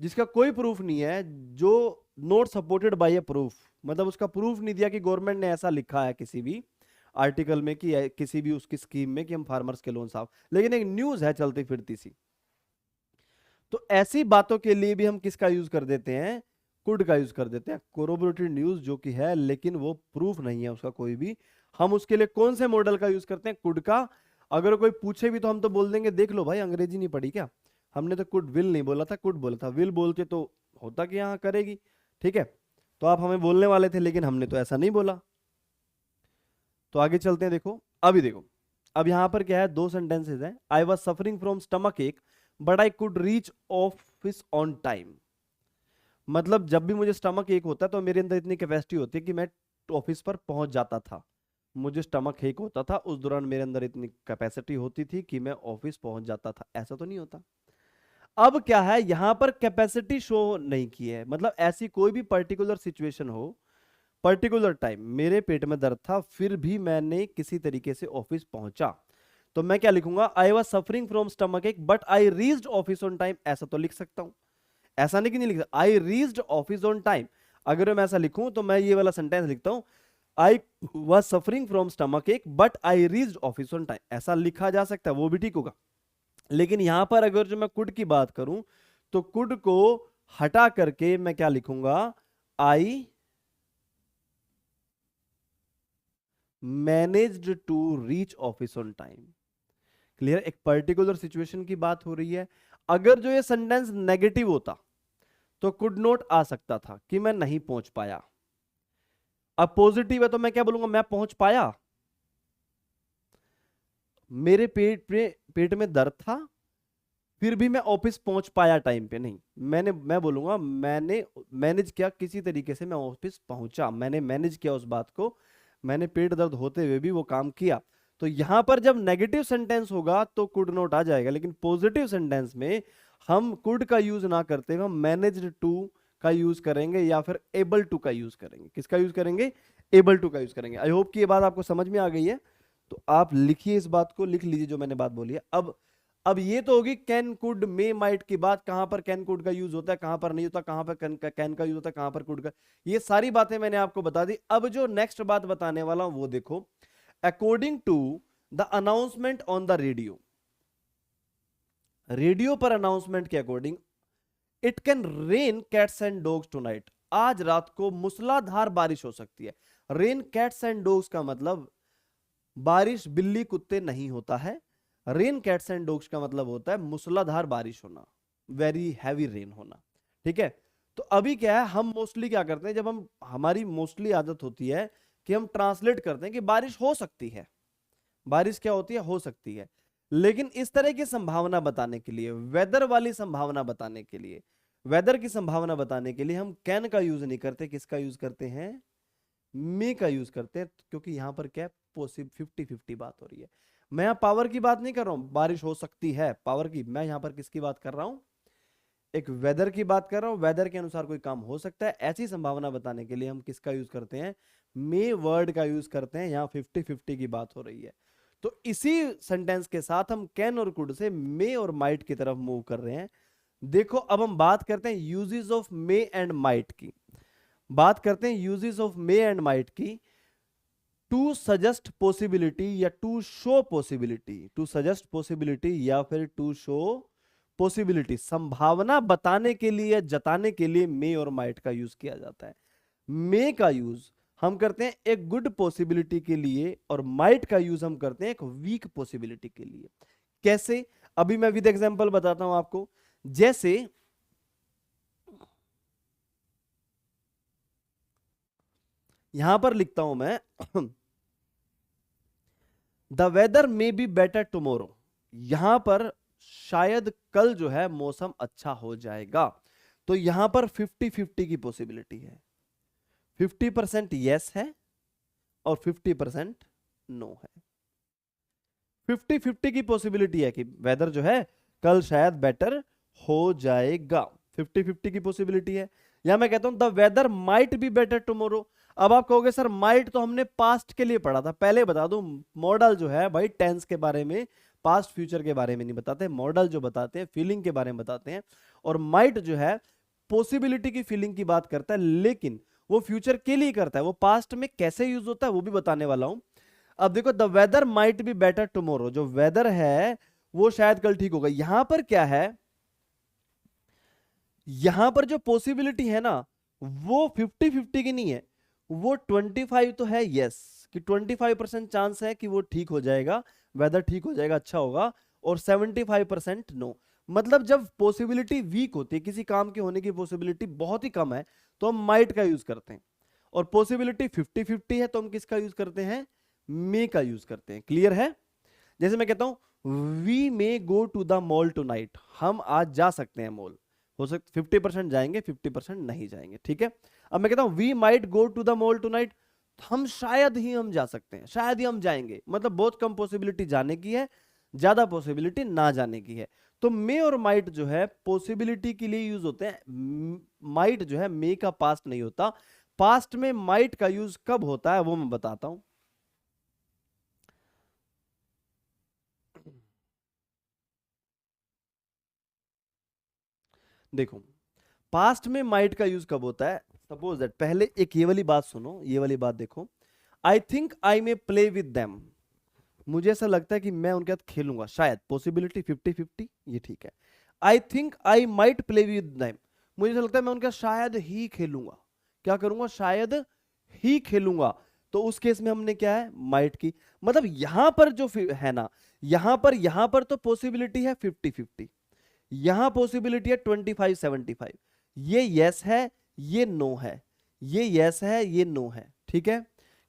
जिसका कोई प्रूफ नहीं है, जो not supported by A proof, मतलब उसका प्रूफ नहीं दिया कि गवर्नमेंट ने ऐसा लिखा है किसी भी आर्टिकल में कि किसी भी उसकी स्कीम में कि हम फार्मर्स के लोन साफ, लेकिन एक न्यूज है चलती फिरती सी, तो ऐसी बातों के लिए भी हम किसका यूज कर देते हैं? कुड का यूज कर देते हैं। कोरोबोरेटेड न्यूज जो कि है लेकिन वो प्रूफ नहीं है उसका कोई भी, हम उसके लिए कौन से मॉडल का यूज करते हैं? कुड का। अगर कोई पूछे भी तो हम तो बोल देंगे, देख लो भाई अंग्रेजी नहीं पढ़ी क्या, हमने तो कुड विल नहीं बोला था, कुड बोला था। विल बोलते तो होता कि यहाँ करेगी। ठीक है, तो आप हमें बोलने वाले थे, लेकिन हमने तो ऐसा नहीं बोला। तो आगे चलते हैं। देखो अभी देखो, अब यहां पर क्या है, दो सेंटेंसेस हैं। I was suffering from stomach ache but I could reach office on time. मतलब जब भी मुझे स्टमक एक होता है तो मेरे अंदर इतनी कैपेसिटी होती है कि मैं ऑफिस पर पहुंच जाता था। मुझे स्टमक एक होता था, उस दौरान मेरे अंदर इतनी कैपेसिटी होती थी कि मैं ऑफिस पहुंच जाता था। ऐसा तो नहीं होता। अब क्या है, यहां पर कैपेसिटी शो नहीं की है, मतलब ऐसी कोई भी पर्टिकुलर सिचुएशन हो, पर्टिकुलर टाइम मेरे पेट में दर्द था, फिर भी मैंने किसी तरीके से ऑफिस पहुंचा। तो मैं क्या लिखूंगा, I was suffering from stomach ache but I reached office on time. ऐसा तो लिख सकता हूं, ऐसा नहीं कि नहीं लिख सकता। आई रीच्ड ऑफिस ऑन टाइम, अगर मैं ऐसा लिखूं तो मैं ये वाला सेंटेंस लिखता हूं, I was suffering from stomach ache but I reached office on time. ऐसा लिखा जा सकता है, वो भी ठीक होगा। लेकिन यहां पर अगर जो मैं कुड की बात करूं तो कुड को हटा करके मैं क्या लिखूंगा, I managed to reach office on time. Clear, एक पर्टिकुलर सिचुएशन की बात हो रही है। अगर जो ये सेंटेंस नेगेटिव होता तो कुड नॉट आ सकता था कि मैं नहीं पहुंच पाया। अब पॉजिटिव है तो मैं क्या बोलूंगा, मैं पहुंच पाया। मेरे पेट में दर्द था, फिर भी मैं ऑफिस पहुंच पाया टाइम पे नहीं। मैं बोलूंगा मैंने मैनेज किया, किसी तरीके से मैं ऑफिस पहुंचा, मैंने मैनेज किया उस बात को, मैंने पेट दर्द होते हुए भी वो काम किया। तो यहां पर जब नेगेटिव सेंटेंस होगा तो कुड नॉट आ जाएगा, लेकिन पॉजिटिव सेंटेंस में हम कुड का यूज ना करते हुए हम मैनेज्ड टू का यूज करेंगे या फिर एबल टू का यूज करेंगे। किसका यूज करेंगे, एबल टू का यूज करेंगे। आई होप कि ये बात आपको समझ में आ गई है। तो आप लिखिए, इस बात को लिख लीजिए जो मैंने बात बोली है। अब ये तो होगी कैन कुड मे माइट की बात, कहां पर कैन कुड का यूज होता है, कहां पर नहीं होता, कहां पर कैन का यूज होता है, कहां पर कुड का। ये सारी बातें मैंने आपको बता दी। अब जो नेक्स्ट बात बताने वाला हूं वो देखो, according to the announcement on the radio, radio पर अनाउंसमेंट के according, it can rain cats and dogs tonight. आज रात को मूसलाधार बारिश हो सकती है। रेन कैट्स एंड डॉग्स का मतलब बारिश बिल्ली कुत्ते नहीं होता है। रेन कैट्स एंड डॉग्स का मतलब होता है मूसलाधार बारिश होना, वेरी हैवी रेन होना। ठीक है, तो अभी क्या है, हम मोस्टली क्या करते हैं, जब हम हमारी मोस्टली आदत होती है कि हम ट्रांसलेट करते हैं कि बारिश हो सकती है। बारिश क्या होती है, हो सकती है। लेकिन इस तरह की संभावना बताने के लिए, वेदर वाली संभावना बताने के लिए, वेदर की संभावना बताने के लिए हम कैन का यूज नहीं करते, किसका यूज करते हैं, मे का यूज करते हैं। क्योंकि यहां पर क्या पॉसिबल 50-50 बात हो रही है। मैं यहां पावर की बात नहीं कर रहा हूं, बारिश हो सकती है पावर की, मैं यहां पर किसकी बात कर रहा हूं, एक वेदर की बात कर रहा हूं। वेदर के अनुसार कोई काम हो सकता है, ऐसी संभावना बताने के लिए हम किसका यूज करते हैं, मे वर्ड का यूज करते हैं। यहां 50-50 की बात हो रही है। तो इसी सेंटेंस के साथ हम कैन और कुड से मे और माइट की तरफ मूव कर रहे हैं। देखो अब हम बात करते हैं uses of may and might की, बात करते हैं uses of may and might की। टू सजेस्ट पॉसिबिलिटी या to show possibility, to suggest possibility या फिर टू शो पॉसिबिलिटी, संभावना बताने के लिए, जताने के लिए मे और माइट का यूज किया जाता है। मे का यूज हम करते हैं एक गुड पॉसिबिलिटी के लिए और माइट का यूज हम करते हैं एक वीक पॉसिबिलिटी के लिए। कैसे, अभी मैं विद एग्जांपल बताता हूं आपको। जैसे यहां पर लिखता हूं मैं the weather may be better tomorrow, यहां पर शायद कल जो है मौसम अच्छा हो जाएगा। तो यहां पर 50-50 की पॉसिबिलिटी है, 50% यस है और 50% नो है। 50-50 की पॉसिबिलिटी है कि वेदर जो है कल शायद बेटर हो जाएगा, 50-50 की पॉसिबिलिटी है। या मैं कहता हूं the weather might be better tomorrow. अब आप कहोगे सर माइट तो हमने पास्ट के लिए पढ़ा था। पहले बता दूं, मॉडल जो है भाई टेंस के बारे में, पास्ट फ्यूचर के बारे में नहीं बताते। मॉडल जो बताते हैं फीलिंग के बारे में बताते हैं, और माइट जो है पॉसिबिलिटी की फीलिंग की बात करता है, लेकिन वो फ्यूचर के लिए करता है। वो पास्ट में कैसे यूज होता है वो भी बताने वाला हूं। अब देखो the weather might be better tomorrow, जो वेदर है वो शायद कल ठीक होगा। यहां पर क्या है, यहां पर जो पॉसिबिलिटी है ना वो 50-50 की नहीं है, वो 25 तो है यस, कि 25% चांस है कि वो ठीक हो जाएगा, वेदर ठीक हो जाएगा, अच्छा होगा, और 75% नो। मतलब जब पॉसिबिलिटी वीक होती है, किसी काम के होने की पॉसिबिलिटी बहुत ही कम है, तो हम माइट का यूज करते हैं, और पॉसिबिलिटी 50-50 है तो हम किसका यूज करते हैं, मे का यूज करते हैं। क्लियर है? जैसे मैं कहता हूं we may go to the mall tonight, हम आज जा सकते हैं मॉल, हो सकता 50% जाएंगे 50% नहीं जाएंगे, ठीक है। अब मैं कहता हूं we might go to the mall tonight, हम शायद ही हम जा सकते हैं, शायद ही हम जाएंगे, मतलब बहुत कम पॉसिबिलिटी जाने की है, ज्यादा पॉसिबिलिटी ना जाने की है। तो मे और माइट जो है पॉसिबिलिटी के लिए यूज होते हैं, माइट जो है मे का पास्ट नहीं होता। पास्ट में माइट का यूज कब होता है वो मैं बताता हूं। देखो पास्ट में माइट का यूज कब होता है, सपोज दैट, पहले एक ये वाली बात सुनो, ये वाली बात देखो, I think I may play with them, मुझे ऐसा लगता है कि मैं उनके साथ खेलूंगा, शायद, पॉसिबिलिटी 50-50, ये ठीक है। I think I might play with them, मुझे ऐसा लगता है मैं उनके साथ शायद ही खेलूंगा, क्या करूंगा, शायद ही खेलूंगा, तो उस केस में हमने क्या है, माइट की, मतलब यहां पर जो है ना, यहां पर तो पॉसिबिलिटी है 50-50, यहां पॉसिबिलिटी है 25-75, ये यस है ये नो है, ये यस है ये नो है, ठीक है,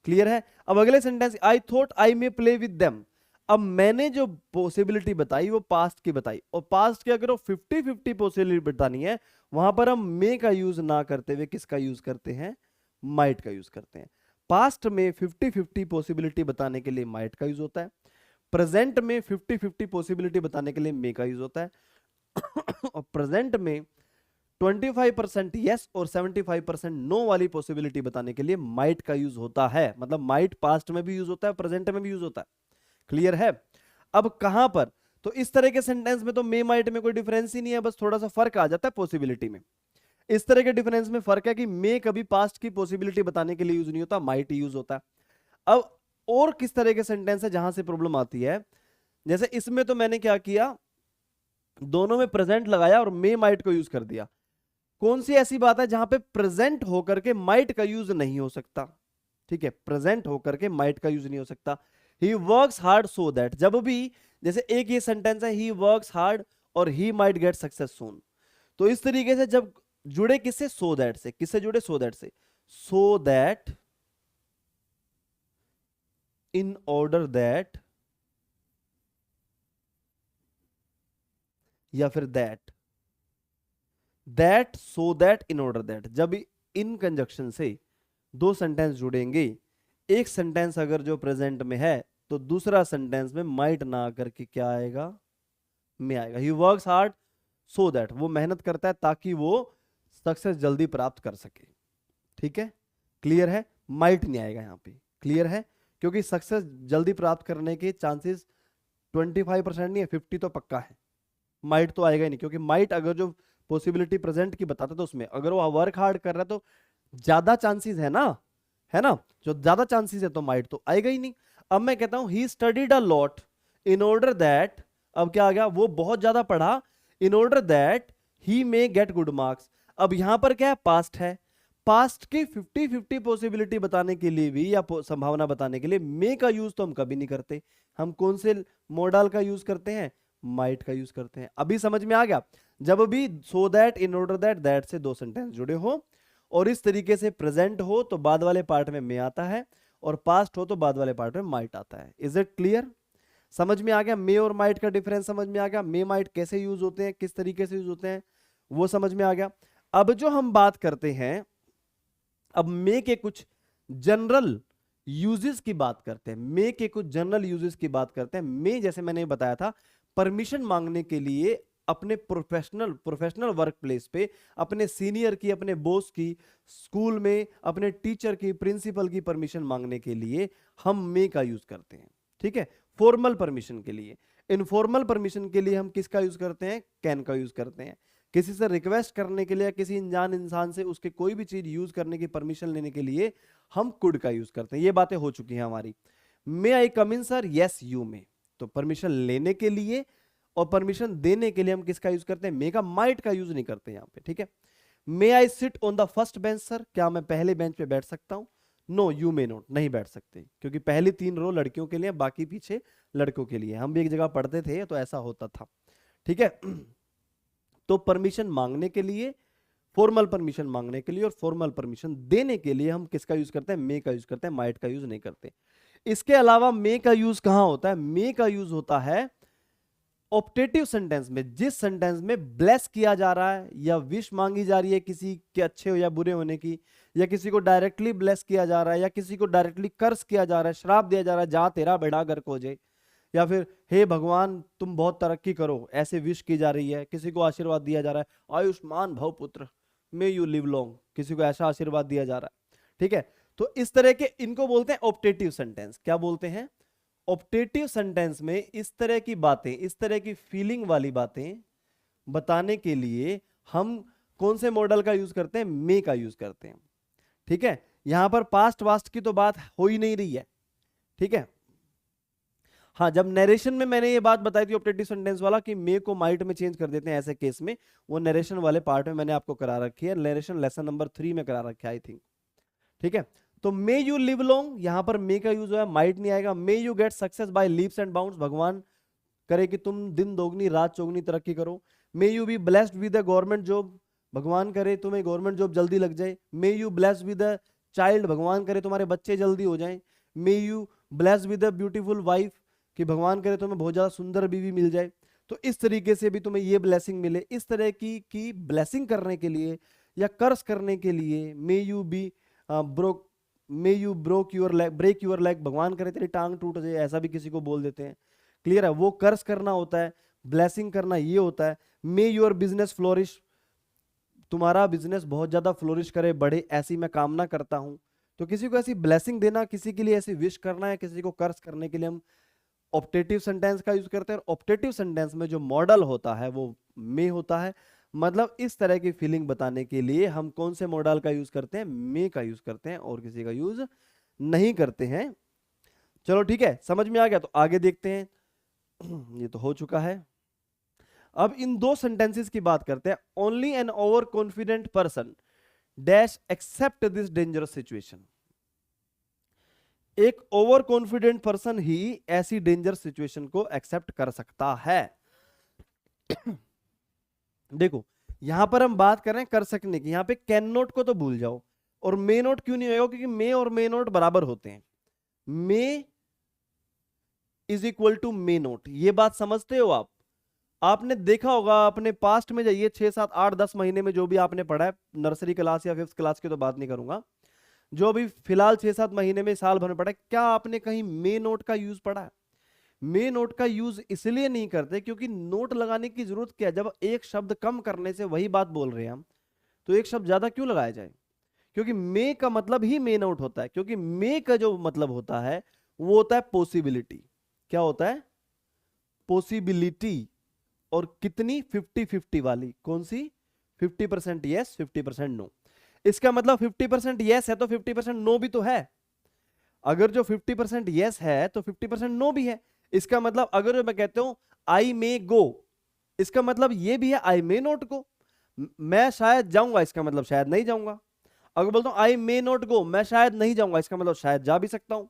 क्लियर है। अब अगले sentence, I thought I may play with them, अब मैंने जो पॉसिबिलिटी बताई वो पास्ट की बताई, और पास्ट की अगर वो 50-50 पॉसिबिलिटी बतानी है, वहां पर हम मे का यूज ना करते हुए किसका यूज करते हैं, माइट का यूज करते हैं। पास्ट में 50-50 पॉसिबिलिटी बताने के लिए माइट का यूज होता है, प्रेजेंट में 50-50 पॉसिबिलिटी बताने के लिए मे का यूज होता है, और प्रेजेंट में 25% यस और 75% नो वाली पॉसिबिलिटी बताने के लिए माइट का यूज होता है। मतलब माइट पास्ट में भी यूज होता है, प्रेजेंट में भी यूज होता है, क्लियर है। अब कहां पर, तो इस तरह के सेंटेंस में तो मे माइट में कोई डिफरेंस ही नहीं है, बस थोड़ा सा फर्क आ जाता है पॉसिबिलिटी में। इस तरह के डिफरेंस में फर्क है कि मे कभी पास्ट की पॉसिबिलिटी बताने के लिए यूज नहीं होता, माइट यूज होता है। अब और किस तरह के सेंटेंस है जहां से प्रॉब्लम आती है, जैसे इसमें तो मैंने क्या किया, दोनों में प्रेजेंट लगाया और मे माइट को यूज कर दिया। कौन सी ऐसी बात है जहां पे प्रेजेंट होकर के माइट का यूज नहीं हो सकता, ठीक है, प्रेजेंट होकर के माइट का यूज नहीं हो सकता। He works hard so that, जब भी, जैसे एक ये सेंटेंस है, ही वर्क्स हार्ड और ही माइट गेट सक्सेस सून, तो इस तरीके से जब जुड़े किससे, सो दैट से, किससे जुड़े, सो दैट से, so that, in order that, या फिर that so that, in order that, जब इन कंजक्शन से दो सेंटेंस जुड़ेंगे, एक सेंटेंस अगर जो प्रेजेंट में है तो दूसरा सेंटेंस में माइट ना करके क्या आएगा, में आएगा। He works hard so that, वो मेहनत करता है ताकि वो सक्सेस जल्दी प्राप्त कर सके, ठीक है, क्लियर है, माइट नहीं आएगा यहां पे, क्लियर है, क्योंकि सक्सेस जल्दी प्राप्त करने के चांसेस 25% नहीं है, 50 तो पक्का है, माइट तो आएगा ही नहीं, क्योंकि माइट अगर जो पॉसिबिलिटी प्रेजेंट की बताता तो उसमें अगर वो वर्क हार्ड कर रहा है तो ज्यादा चांसेस है ना, जो ज्यादा चांसेस है तो माइट तो आएगा ही नहीं। अब मैं कहता हूं he studied a lot in order that, अब क्या आ गया, वो बहुत ज्यादा पढ़ा, in order that he may get good marks. अब यहां पर क्या है, पास्ट है, पास्ट की 50-50 पॉसिबिलिटी बताने के लिए भी, या संभावना बताने के लिए मे का यूज तो हम कभी नहीं करते, हम कौन से मॉडल का यूज करते हैं, माइट का यूज करते हैं। अभी समझ में आ गया, जब भी so that, in order that से दो सेंटेंस जुड़े हो और इस तरीके से प्रेजेंट हो तो बाद वाले पार्ट में मे आता है, और पास्ट हो तो बाद वाले पार्ट में माइट आता है। Is it clear? समझ में आ गया मे और माइट का डिफरेंस, समझ में आ गया, मे माइट कैसे यूज होते हैं, किस तरीके से यूज होते हैं, वो समझ में आ गया। अब जो हम बात करते हैं, अब मे के कुछ जनरल यूजेस की बात करते हैं, मे के कुछ जनरल यूजेस की बात करते हैं। मे, जैसे मैंने बताया था, परमिशन मांगने के लिए अपने प्रोफेशनल वर्क प्लेस पे, अपने सीनियर की, अपने बॉस की, स्कूल में अपने टीचर की, प्रिंसिपल की परमिशन मांगने के लिए हम मे का यूज करते हैं, ठीक है, फॉर्मल परमिशन के लिए। इनफॉर्मल परमिशन के लिए हम किसका यूज करते हैं, कैन का यूज करते हैं। किसी से रिक्वेस्ट करने के लिए, किसी अनजान इंसान से उसके कोई भी चीज यूज करने की परमिशन लेने के लिए हम कुड का यूज करते हैं। ये बातें हो चुकी हैं हमारी। मे आई कम इन सर, यस यू मे, तो परमिशन लेने के लिए और परमिशन देने के लिए हम किसका यूज करते हैं, मे का, माइट का यूज नहीं करते यहां पे, ठीक है। May I sit on the first bench sir, क्या मैं पहले बेंच पे बैठ सकता हूं, नो यू मे नॉट, नहीं बैठ सकते, क्योंकि पहली 3 रो लड़कियों के लिए, बाकी पीछे लड़कों के लिए। हम भी एक जगह पढ़ते थे तो ऐसा होता था, ठीक है। तो परमिशन मांगने के लिए, फॉर्मल परमिशन मांगने के लिए और फॉर्मल परमिशन देने के लिए हम किसका यूज करते हैं, मे का यूज करते हैं, माइट का यूज नहीं करते। इसके अलावा मे का यूज कहां होता है, मे का यूज होता है ऑप्टेटिव सेंटेंस में, जिस सेंटेंस में ब्लेस किया जा रहा है या विश मांगी जा रही है किसी के अच्छे हो या बुरे होने की, या किसी को डायरेक्टली ब्लेस किया जा रहा है, या किसी को डायरेक्टली कर्स किया जा रहा है, श्राप दिया जा रहा है, जहां तेरा बेड़ा गर्क हो जाए, या फिर हे भगवान तुम बहुत तरक्की करो, ऐसे विश की जा रही है, किसी को आशीर्वाद दिया जा रहा है, आयुष्मान भव पुत्र, मे यू लिव लॉन्ग, किसी को ऐसा आशीर्वाद दिया जा रहा है। ठीक है, तो इस तरह के इनको बोलते हैं ऑप्टेटिव सेंटेंस। क्या बोलते हैं, ऑप्टेटिव सेंटेंस में इस तरह की बातें, इस तरह की फीलिंग वाली बातें बताने के लिए हम कौन से मॉडल का यूज करते हैं, मे का यूज करते हैं। ठीक है, यहां पर पास्ट वास्ट की तो बात हो ही नहीं रही है। ठीक है, हाँ, जब नरेशन में मैंने ये बात बताई थी ऑप्टेटिव सेंटेंस वाला कि मे को माइट में चेंज कर देते हैं ऐसे केस में, वो नरेशन वाले पार्ट में मैंने आपको करा रखी है, नरेशन लेसन नंबर 3 में करा रखा है आई थिंक। ठीक है, तो मे यू लिव लॉन्ग, यहां पर मे का यूज हुआ है, माइट नहीं आएगा। May you get success by leaps and bounds, भगवान करे कि तुम दिन दोगुनी रात चौगुनी तरक्की करो। मे you be blessed with a government job, भगवान करे तुम्हें गवर्नमेंट जॉब जल्दी लग जाए। May you blessed with a child, भगवान करे तुम्हारे बच्चे जल्दी हो जाएं। May you blessed with a beautiful wife, कि भगवान करे तुम्हें बहुत ज्यादा सुंदर बीवी मिल जाए। तो इस तरीके से भी तुम्हें ये ब्लेसिंग मिले, इस तरह की ब्लेसिंग करने के लिए या कर्स करने के लिए may you be broke, may you broke your leg, break your leg, भगवान करे तेरी टांग टूट जाए, ऐसा भी किसी को बोल देते हैं। क्लियर है, वो कर्स करना होता है, ब्लेसिंग करना ये होता है। मे योर बिजनेस फ्लोरिश, तुम्हारा बिजनेस बहुत ज्यादा फ्लोरिश करे, बढ़े, ऐसी मैं कामना करता हूं। तो किसी को ऐसी ब्लेसिंग देना, किसी के लिए ऐसी विश करना है, किसी को कर्स करने के लिए हम ऑप्टेटिव सेंटेंस का यूज करते हैं। ऑप्टेटिव सेंटेंस में जो मॉडल होता है वो मे होता है। मतलब इस तरह की फीलिंग बताने के लिए हम कौन से मॉडल का यूज करते हैं, मे का यूज करते हैं, और किसी का यूज नहीं करते हैं। चलो ठीक है, समझ में आ गया, तो आगे देखते हैं। ये तो हो चुका है। अब इन दो सेंटेंसेस की बात करते हैं। Only an over confident person dash accept this dangerous situation, एक ओवर कॉन्फिडेंट पर्सन ही ऐसी डेंजर सिचुएशन को एक्सेप्ट कर सकता है। देखो यहां पर हम बात कर रहे हैं कर सकने की, यहां पे कैन नॉट को तो भूल जाओ, और मे नॉट क्यों नहीं होगा, क्योंकि मे और मे नॉट बराबर होते हैं। May is equal to may not, ये बात समझते हो आप? आपने देखा होगा, अपने पास्ट में जाइए, 6, 7, 8, 10 महीने में जो भी आपने पढ़ा है, नर्सरी क्लास या 5th क्लास की तो बात नहीं करूंगा, जो अभी फिलहाल 6-7 महीने में, साल भर में पढ़ा है, क्या आपने कहीं मे नोट का यूज पढ़ा है? मे नोट का यूज इसलिए नहीं करते क्योंकि नोट लगाने की जरूरत क्या है, जब एक शब्द कम करने से वही बात बोल रहे हैं हम, तो एक शब्द ज्यादा क्यों लगाया जाए? क्योंकि मे का मतलब ही मे नोट होता है, क्योंकि मे का जो मतलब होता है वो होता है पॉसिबिलिटी। क्या होता है? पॉसिबिलिटी। और कितनी? 50-50 वाली। कौन सी? 50% यस, 50% नो। इसका मतलब 50% यस है तो 50% नो भी तो है। अगर जो 50% यस है तो 50% नो भी है। इसका मतलब अगर मैं कहता हूं आई मे गो, इसका मतलब ये भी है आई मे नॉट गो। मैं शायद जाऊंगा, इसका मतलब शायद नहीं जाऊंगा। अगर बोलता हूं आई मे नॉट गो, मैं शायद नहीं जाऊंगा, इसका मतलब शायद जा भी सकता हूं।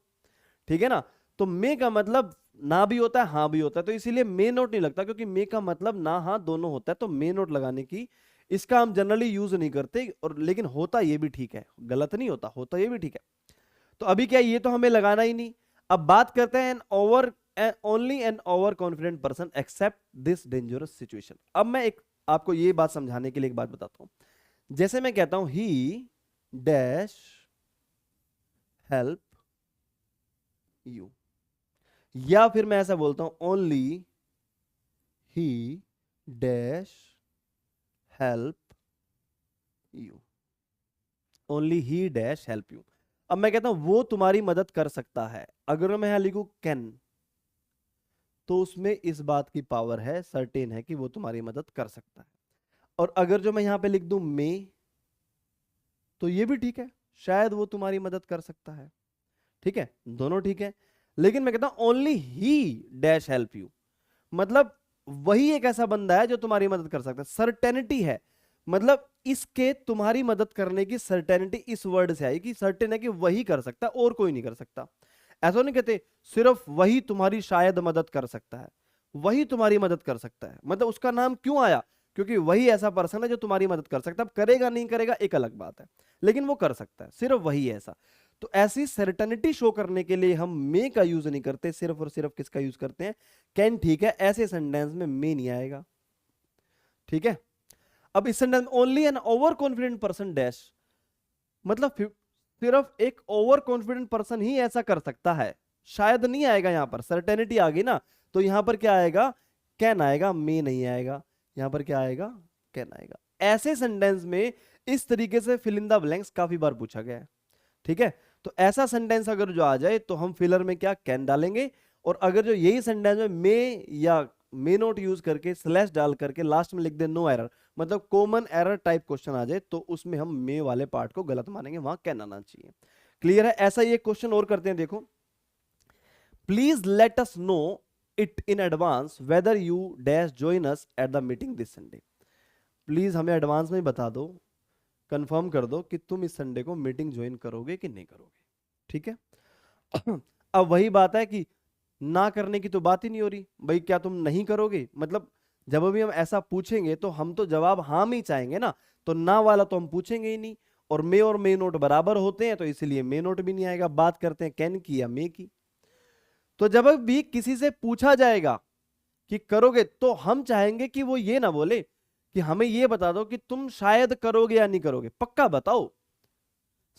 ठीक है ना? तो मे का मतलब ना भी होता है, हां भी होता है, तो इसीलिए मे नोट नहीं लगता, क्योंकि मे का मतलब ना हां दोनों होता है। तो मे नोट लगाने की इसका हम जनरली यूज नहीं करते, और लेकिन होता ये भी ठीक है, गलत नहीं होता, होता ये भी ठीक है। तो अभी क्या, ये तो हमें लगाना ही नहीं। अब बात करते हैं only an over confident person accept this dangerous situation. अब मैं एक आपको ये बात समझाने के लिए एक बात बताता हूं। जैसे मैं कहता हूं ही डैश हेल्प यू, या फिर मैं ऐसा बोलता हूं only he dash help you, only he dash help you. अब मैं कहता हूं वो तुम्हारी मदद कर सकता है। अगर मैं यहां लिखूं कैन, तो उसमें इस बात की पावर है, सर्टेन है कि वो तुम्हारी मदद कर सकता है। और अगर जो मैं यहां पे लिख दूं मे, तो ये भी ठीक है, शायद वो तुम्हारी मदद कर सकता है। ठीक है, दोनों ठीक है। लेकिन मैं कहता हूं only he dash help you, मतलब वही एक ऐसा बंदा है जो तुम्हारी मदद कर सकता है। सर्टेनिटी है, मतलब इसके तुम्हारी मदद करने की सर्टेनिटी इस वर्ड से आई कि सर्टेन है कि वही कर सकता है और कोई नहीं कर सकता। ऐसा नहीं कहते सिर्फ वही तुम्हारी शायद मदद कर सकता है, वही तुम्हारी मदद कर सकता है। मतलब उसका नाम क्यों आया? क्योंकि वही ऐसा पर्सन है जो तुम्हारी मदद कर सकता है। अब करेगा नहीं करेगा एक अलग बात है, लेकिन वो कर सकता है, सिर्फ वही है ऐसा। तो ऐसी सर्टेनिटी शो करने के लिए हम मे का यूज नहीं करते, सिर्फ और सिर्फ किसका यूज करते हैं, कैन। ठीक है, ऐसे सेंटेंस में मे नहीं आएगा। ठीक है, अब इस sentence only an over confident person dash, मतलब सिर्फ एक ओवर कॉन्फिडेंट पर्सन ही ऐसा कर सकता है, शायद नहीं आएगा। यहां पर सर्टेनिटी आ गई ना, तो यहां पर क्या आएगा, कैन आएगा, मे नहीं आएगा। यहां पर क्या आएगा, कैन आएगा। ऐसे सेंटेंस में इस तरीके से फिल इन द ब्लैंक्स काफी बार पूछा गया है। ठीक है, तो ऐसा सेंटेंस अगर जो आ जाए तो हम फिलर में क्या, कैन डालेंगे। और अगर जो यही सेंटेंस में मे या मे नोट यूज करके स्लैश डाल करके लास्ट में लिख दे नो एरर, मतलब कॉमन एरर टाइप क्वेश्चन आ जाए, तो उसमें हम मे वाले पार्ट को गलत मानेंगे, वहां कैन आना चाहिए। क्लियर है। ऐसा ही एक क्वेश्चन और करते हैं, देखो। Please let us know it in advance whether you dash join us at the meeting this Sunday. Please हमें एडवांस में बता दो, कंफर्म कर दो कि तुम इस संडे को मीटिंग ज्वाइन करोगे कि नहीं करोगे। ठीक है, अब वही बात है कि ना करने की तो बात ही नहीं हो रही भाई, क्या तुम नहीं करोगे, मतलब जब भी हम ऐसा पूछेंगे तो हम तो जवाब हाँ में ही चाहेंगे ना, तो ना वाला तो हम पूछेंगे ही नहीं। और मे नोट बराबर होते हैं, तो इसलिए मे नोट भी नहीं आएगा। बात करते हैं कैन की या मे की। तो जब भी किसी से पूछा जाएगा कि करोगे, तो हम चाहेंगे कि वो ये ना बोले कि हमें ये बता दो कि तुम शायद करोगे या नहीं करोगे, पक्का बताओ,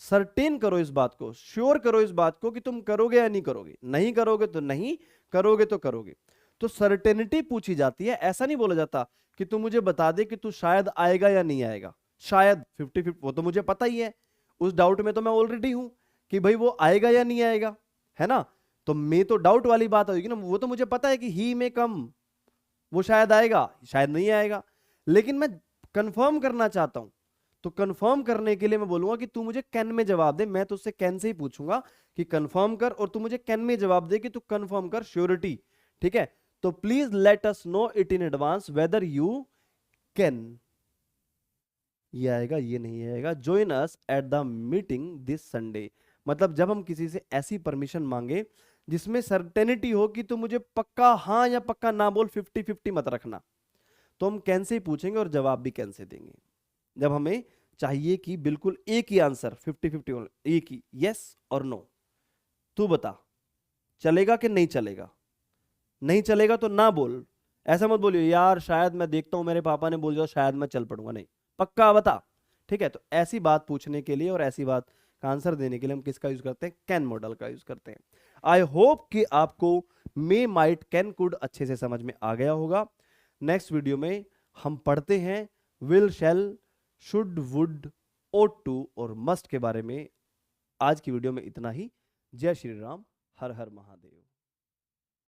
सर्टेन करो इस बात को, श्योर करो इस बात को कि तुम करोगे या नहीं करोगे। नहीं करोगे तो नहीं, करोगे तो करोगे। तो सर्टेनिटी पूछी जाती है, ऐसा नहीं बोला जाता कि तू मुझे बता दे कि तू शायद आएगा या नहीं आएगा। शायद 50-50 वो तो मुझे पता ही है, उस डाउट में तो मैं ऑलरेडी हूं कि भाई वो आएगा या नहीं आएगा, है ना। तो मैं तो डाउट वाली बात होगी ना, वो तो मुझे पता है कि ही में कम, वो शायद आएगा शायद नहीं आएगा, लेकिन मैं कंफर्म करना चाहता हूं। तो कंफर्म करने के लिए मैं बोलूंगा कि तू मुझे कैन में जवाब दे। मैं तुझसे कैन से ही पूछूंगा कि कंफर्म कर, और तू मुझे कैन में जवाब दे कि तू कंफर्म कर, श्योरिटी। ठीक है, तो please let us know it in advance whether you can, ये आएगा ये नहीं आएगा, join us at the meeting this Sunday. मतलब जब हम किसी से ऐसी परमिशन मांगे जिसमें सर्टेनिटी हो कि तू मुझे पक्का हाँ या पक्का ना बोल, 50-50 मत रखना, तो हम कैन से ही पूछेंगे और जवाब भी कैन से देंगे। जब हमें चाहिए कि बिल्कुल एक ही आंसर, 50-50 एक ही, यस और नो, तू बता चलेगा कि नहीं चलेगा। नहीं चलेगा तो ना बोल, ऐसा मत बोलियो यार शायद मैं देखता हूं मेरे पापा ने बोल दिया शायद मैं चल पड़ूंगा, नहीं, पक्का बता। ठीक है, तो ऐसी बात पूछने के लिए और ऐसी बात का आंसर देने के लिए हम किसका यूज करते हैं, कैन मॉडल का यूज करते हैं। आई होप कि आपको मे माइट कैन कुड अच्छे से समझ में आ गया होगा। नेक्स्ट वीडियो में हम पढ़ते हैं will shell should would ought to और मस्ट के बारे में। आज की वीडियो में इतना ही। जय श्री राम, हर हर महादेव।